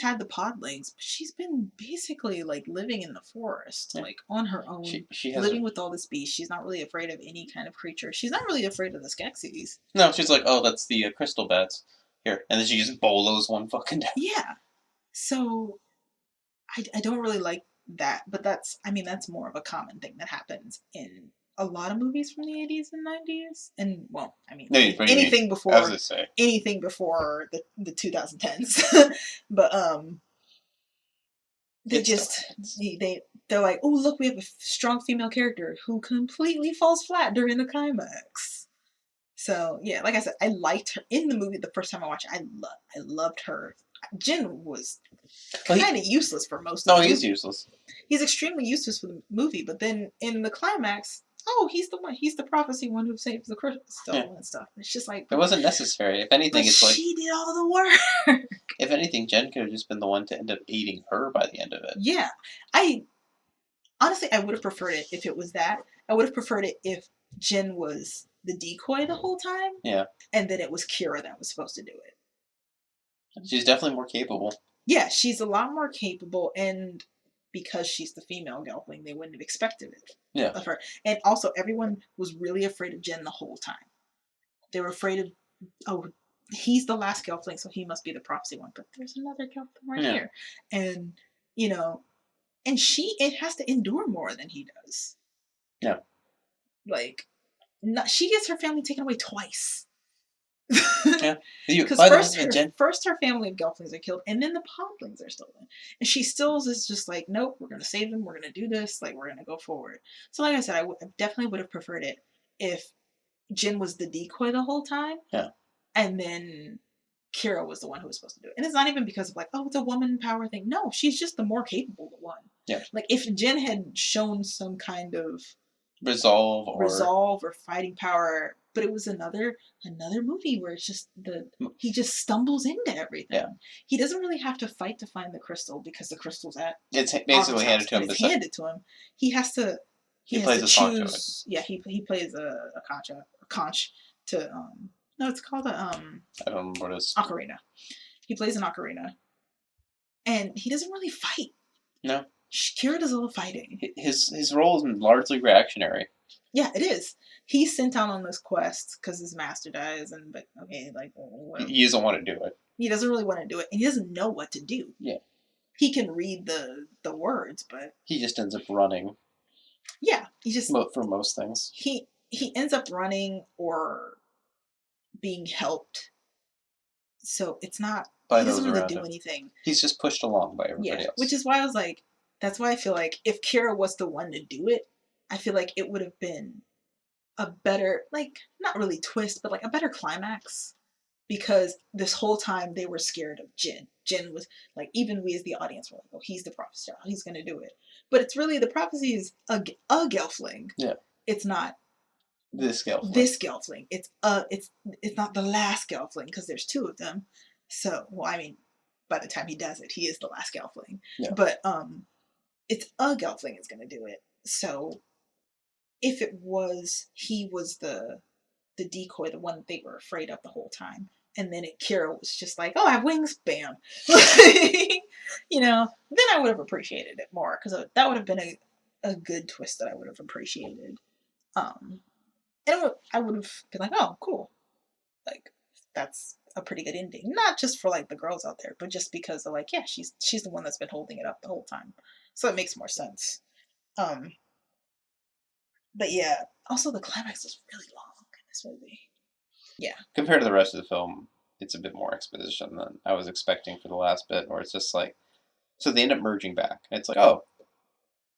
had the podlings, but she's been basically like living in the forest, like on her own, she has living with all this beast. She's not really afraid of any kind of creature. She's not really afraid of the Skeksis. No, she's like, oh, that's the crystal bats here, and then she just bolos one fucking down. Yeah, so I don't really like that, but that's more of a common thing that happens in a lot of movies from the 80s and 90s, and well, I mean, No, anything I was before gonna say. anything before the 2010s. But they It still just happens. they're like, oh look, we have a strong female character who completely falls flat during the climax. So yeah, like I said, I liked her in the movie the first time I watched it. I loved her. Jin was Well, kind of useless for most no, of the he's movie. useless. He's extremely useless for the movie, but then in the climax, oh, he's the one. He's the prophecy one who saves the crystal Yeah. and stuff. It's just like, It wasn't necessary. If anything, but it's like, she did all the work. if anything, Jen could have just been the one to end up aiding her by the end of it. Yeah, I honestly, I would have preferred it if it was that. I would have preferred it if Jin was the decoy the whole time. Yeah. And then it was Kira that was supposed to do it. She's definitely more capable. Yeah, she's a lot more capable, and because she's the female Gelfling, they wouldn't have expected it of her. And also, everyone was really afraid of Jen the whole time. They were afraid of, oh, he's the last Gelfling, so he must be the prophecy one. But there's another Gelfling right here. And, you know, and it has to endure more than he does. Yeah. Like, she gets her family taken away twice. Yeah. Because first her family of Gelflings are killed, and then the Podlings are stolen. And she still is just like, nope, we're going to save them, we're going to do this, like, we're going to go forward. So like I said, I definitely would have preferred it if Jin was the decoy the whole time. Yeah. And then Kira was the one who was supposed to do it. And it's not even because of like, oh, it's a woman power thing. No, she's just the more capable one. Yeah. Like, if Jin had shown some kind of resolve or fighting power, but it was another movie where it's just he just stumbles into everything. Yeah. He doesn't really have to fight to find the crystal because the crystal's it's basically handed to him. It's handed to him. He has to. He plays has to choose. Yeah, he plays a conch to no, it's called a I don't remember what it is. Ocarina. He plays an ocarina, and he doesn't really fight. No. Kira does all the fighting. His role is largely reactionary. Yeah, it is. He's sent out on this quest because his master dies, but okay, like, well, he doesn't want to do it. He doesn't really want to do it, and he doesn't know what to do. Yeah. He can read the words, but he just ends up running. Yeah, he just for most things. He ends up running or being helped. So it's not. He doesn't really do anything. He's just pushed along by everybody else. Which is why I was like, that's why I feel like if Kira was the one to do it, I feel like it would have been a better, like, not really twist, but like a better climax. Because this whole time they were scared of Jin. Jin was like, even we as the audience were like, oh, he's the prophecy, he's going to do it. But it's really, the prophecy is a Gelfling. Yeah. It's not this Gelfling. It's not the last Gelfling, because there's two of them. So, well, I mean, by the time he does it, he is the last Gelfling. Yeah. But it's a Gelfling is going to do it. So if he was the decoy, the one that they were afraid of the whole time, and then Kira was just like, oh, I have wings, bam. You know, then I would have appreciated it more, because that would have been a good twist that I would have appreciated. And I would have been like, oh, cool. Like, that's a pretty good ending. Not just for, like, the girls out there, but just because of, like, yeah, she's the one that's been holding it up the whole time. So it makes more sense. But yeah, also the climax was really long in this movie. Yeah. Compared to the rest of the film, it's a bit more exposition than I was expecting for the last bit, where it's just like, so they end up merging back. And it's like, oh,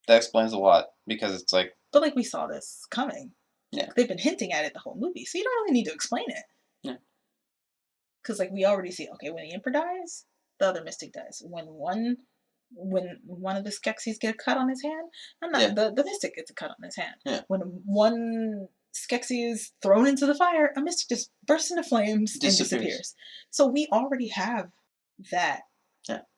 that explains a lot, because it's like... But, like, we saw this coming. Yeah. They've been hinting at it the whole movie, so you don't really need to explain it. Yeah. Because, like, we already see, okay, when the Emperor dies, the other Mystic dies. When one of the Skeksis get a cut on his hand, the Mystic gets a cut on his hand. Yeah. When one Skeksis is thrown into the fire, a Mystic just bursts into flames and disappears. So we already have that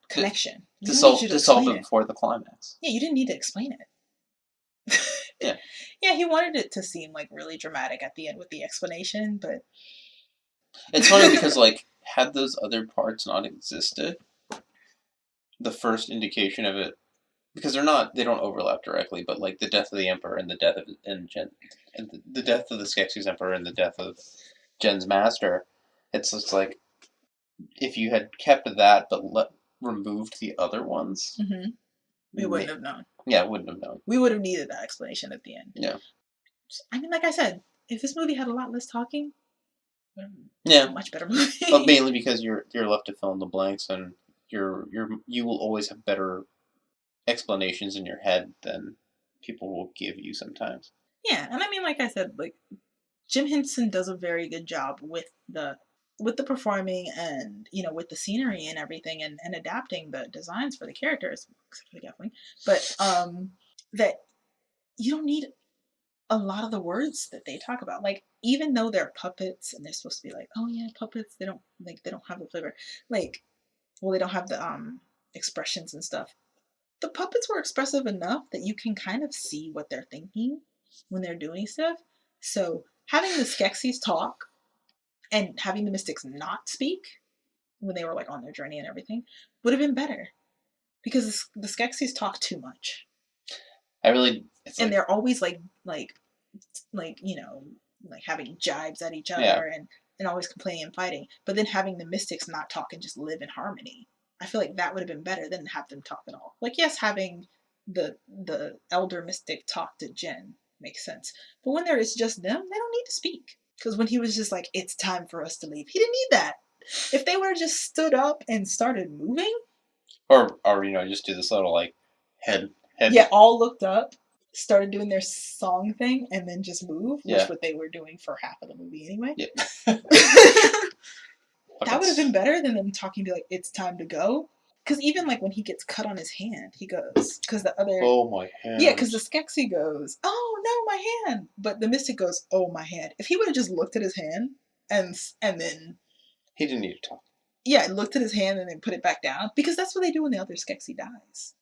connection. To solve it before the climax. Yeah, you didn't need to explain it. Yeah. Yeah, he wanted it to seem, like, really dramatic at the end with the explanation, but... It's funny because, like, had those other parts not existed, the first indication of it, because they don't overlap directly, but, like, the death of the Emperor and the death of the death of the Skeksis Emperor and the death of Jen's master, it's just like, if you had kept that but removed the other ones... Mm-hmm. We wouldn't have known. Yeah, wouldn't have known. We would have needed that explanation at the end. Yeah. I mean, like I said, if this movie had a lot less talking, Yeah, much better movie. but mainly because you're left to fill in the blanks, and you will always have better explanations in your head than people will give you sometimes. Yeah, and I mean, like I said, like Jim Henson does a very good job with the performing and with the scenery and everything and adapting the designs for the characters, except for the Gatling. But that you don't need a lot of the words that they talk about. Like, even though they're puppets and they're supposed to be like, oh yeah, puppets, they don't have the flavor. Like, well, they don't have the expressions and stuff. The puppets were expressive enough that you can kind of see what they're thinking when they're doing stuff. So having the Skeksis talk and having the Mystics not speak when they were like on their journey and everything would have been better, because the Skeksis talk too much. And they're always like like having jibes at each other and always complaining and fighting. But then having the Mystics not talk and just live in harmony, I feel like that would have been better than have them talk at all. Like, yes, having the elder Mystic talk to Jen makes sense, but when there is just them, they don't need to speak. Because when he was just like, it's time for us to leave, he didn't need that. If they would have just stood up and started moving, or just do this little like head yeah, all looked up, started doing their song thing, and then just move, which what they were doing for half of the movie anyway. Yeah. That would have been better than them talking to like, it's time to go. Because even like when he gets cut on his hand, he goes, because the other, oh my hand, yeah, because the Skeksis goes, oh no, my hand, but the Mystic goes, oh my hand. If he would have just looked at his hand and then he didn't need to talk. Yeah, looked at his hand and then put it back down, because that's what they do when the other Skeksis dies.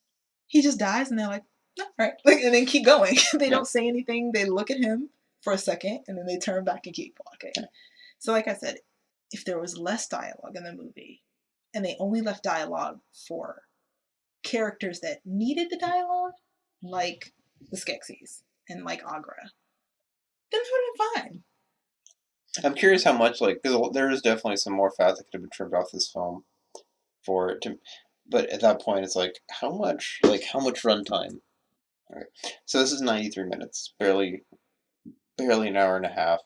He just dies and they're like, all right, like, and then keep going. They don't say anything. They look at him for a second and then they turn back and keep walking. So like I said, if there was less dialogue in the movie and they only left dialogue for characters that needed the dialogue, like the Skeksis and like Agra, then it would have been fine. I'm curious how much, like, because there is definitely some more fat that could have been trimmed off this film for it to, but at that point it's like, how much runtime? All right, so this is 93 minutes, barely an hour and a half.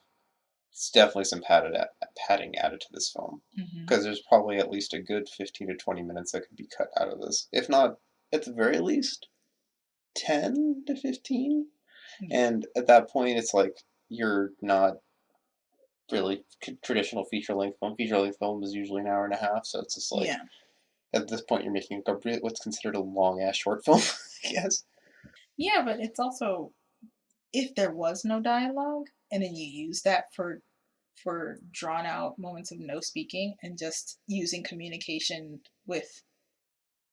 It's definitely some padding added to this film, because there's probably at least a good 15 to 20 minutes that could be cut out of this, if not at the very least 10 to 15. And at that point, it's like you're not really traditional feature-length film. Feature-length film is usually an hour and a half, so it's just like, at this point, you're making what's considered a long-ass short film, I guess. Yeah, but it's also, if there was no dialogue and then you use that for drawn out moments of no speaking and just using communication with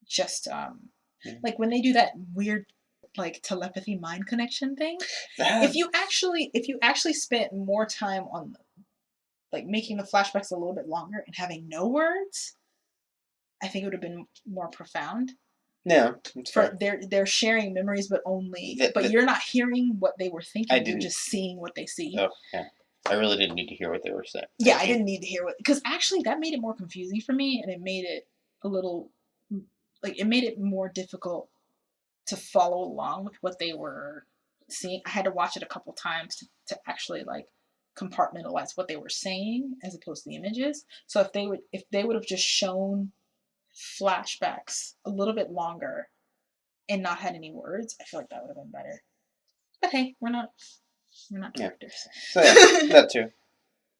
just like when they do that weird like telepathy mind connection thing, if you actually spent more time on like making the flashbacks a little bit longer and having no words, I think it would have been more profound. Yeah, for they're sharing memories, but you're not hearing what they were thinking. You're just seeing what they see. Oh yeah, I really didn't need to hear what they were saying. Yeah, I didn't need to hear because actually that made it more confusing for me, and it made it a little like it made it more difficult to follow along with what they were seeing. I had to watch it a couple times to actually like compartmentalize what they were saying as opposed to the images. So if they would have just shown flashbacks a little bit longer and not had any words, I feel like that would have been better. But hey, we're not directors. So yeah, that too.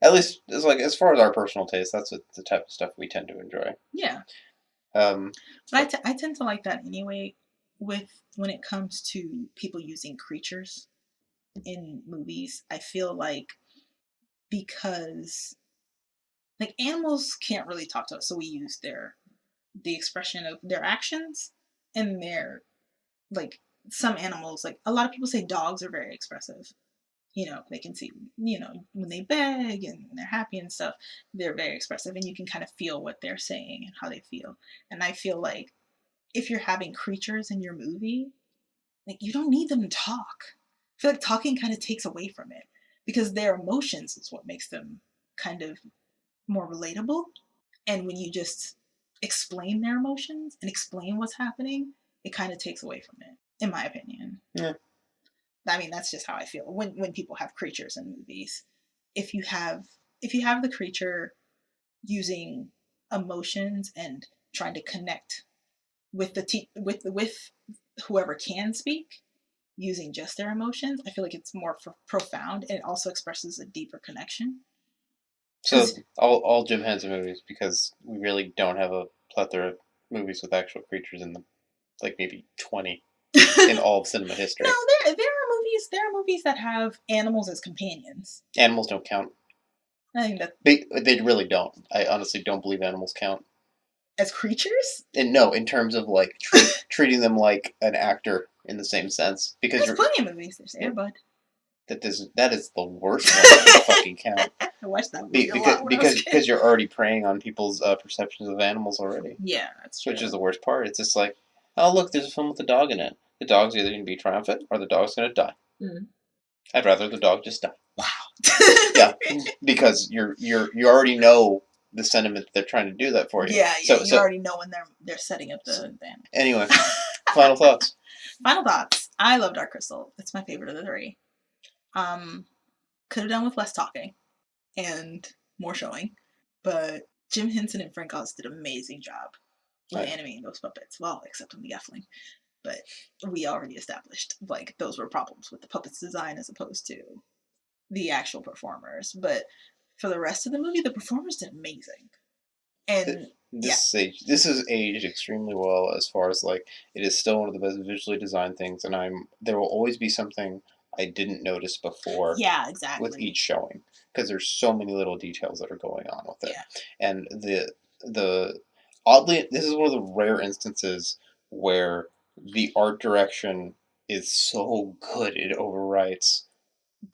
At least it's like, as far as our personal taste, that's the type of stuff we tend to enjoy. Yeah. But I tend to like that anyway. When it comes to people using creatures in movies, I feel like, because like animals can't really talk to us, so we use the expression of their actions and their, like, some animals, like a lot of people say dogs are very expressive. They can see, when they beg and they're happy and stuff, they're very expressive and you can kind of feel what they're saying and how they feel. And I feel like if you're having creatures in your movie, like, you don't need them to talk. I feel like talking kind of takes away from it, because their emotions is what makes them kind of more relatable. And when you just explain their emotions and explain what's happening, it kind of takes away from it, in my opinion. Yeah. I mean, that's just how I feel when people have creatures in movies. If you have the creature using emotions and trying to connect with with whoever can speak using just their emotions, I feel like it's more profound, and it also expresses a deeper connection. So all Jim Henson movies, because we really don't have a plethora of movies with actual creatures in them, like maybe 20 in all of cinema history. No, there are movies that have animals as companions. Animals don't count. I think that they really don't. I honestly don't believe animals count as creatures. And no, in terms of like treating them like an actor in the same sense, because there's plenty of movies. There's Air Bud. That is the worst one that fucking count. I watched that movie a lot because you're already preying on people's perceptions of animals already. Yeah, that's true. Which is the worst part. It's just like, oh look, there's a film with a dog in it. The dog's either going to be triumphant or the dog's going to die. Mm. I'd rather the dog just die. Wow. Yeah, because you already know the sentiment that they're trying to do that for you. Yeah, so you already know when they're setting up the band. Anyway, final thoughts. Final thoughts. I love Dark Crystal. It's my favorite of the three. Could have done with less talking and more showing, but Jim Henson and Frank Oz did an amazing job with animating those puppets. Well, except on the Gelfling, but we already established like those were problems with the puppets design as opposed to the actual performers. But for the rest of the movie, the performers did amazing. And this is aged extremely well as far as like it is still one of the best visually designed things, and there will always be something I didn't notice before. Yeah, exactly. With each showing, because there's so many little details that are going on with it, and the oddly, this is one of the rare instances where the art direction is so good it overwrites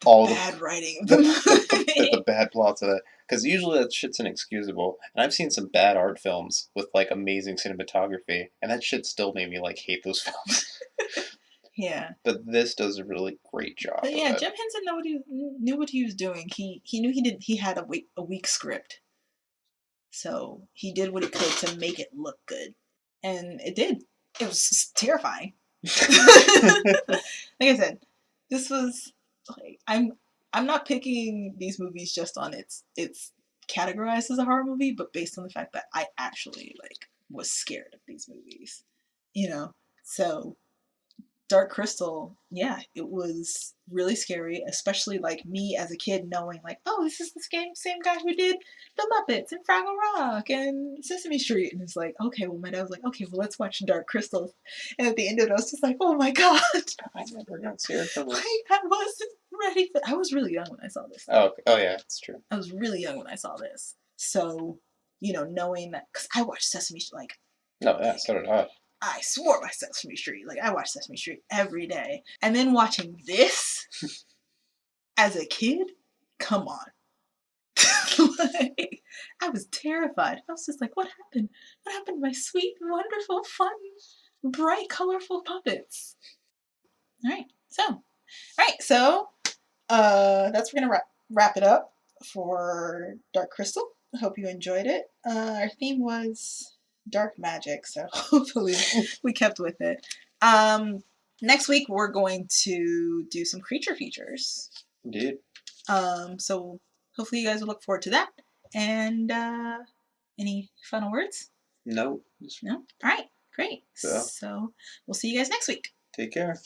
all the bad writing, the bad plots of it. Because usually that shit's inexcusable, and I've seen some bad art films with like amazing cinematography, and that shit still made me like hate those films. Yeah. But this does a really great job. But yeah, Jim Henson knew what he was doing. He knew he had a weak script. So he did what he could to make it look good. And it did. It was terrifying. Like I said, this was like I'm not picking these movies just on it's categorized as a horror movie, but based on the fact that I actually like was scared of these movies. You know? So Dark Crystal, yeah, it was really scary, especially like me as a kid knowing like, oh, this is the same guy who did The Muppets and Fraggle Rock and Sesame Street. And it's like, okay, well, my dad was like, okay, well, let's watch Dark Crystal. And at the end of it, I was just like, oh my God. I never got scared from this. Like, I wasn't ready for I was really young when I saw this. Oh yeah, it's true. I was really young when I saw this. So, knowing that, because I watched Sesame Street, like. No, yeah, so did I. I swore by Sesame Street. Like, I watched Sesame Street every day. And then watching this as a kid, come on. Like, I was terrified. I was just like, what happened? What happened to my sweet, wonderful, fun, bright, colorful puppets? All right. So that's we're going to wrap it up for Dark Crystal. I hope you enjoyed it. Our theme was dark magic, so hopefully we kept with it. Next week we're going to do some creature features. Indeed. So hopefully you guys will look forward to that. And any final words? No. No? All right, great. So we'll see you guys next week. Take care.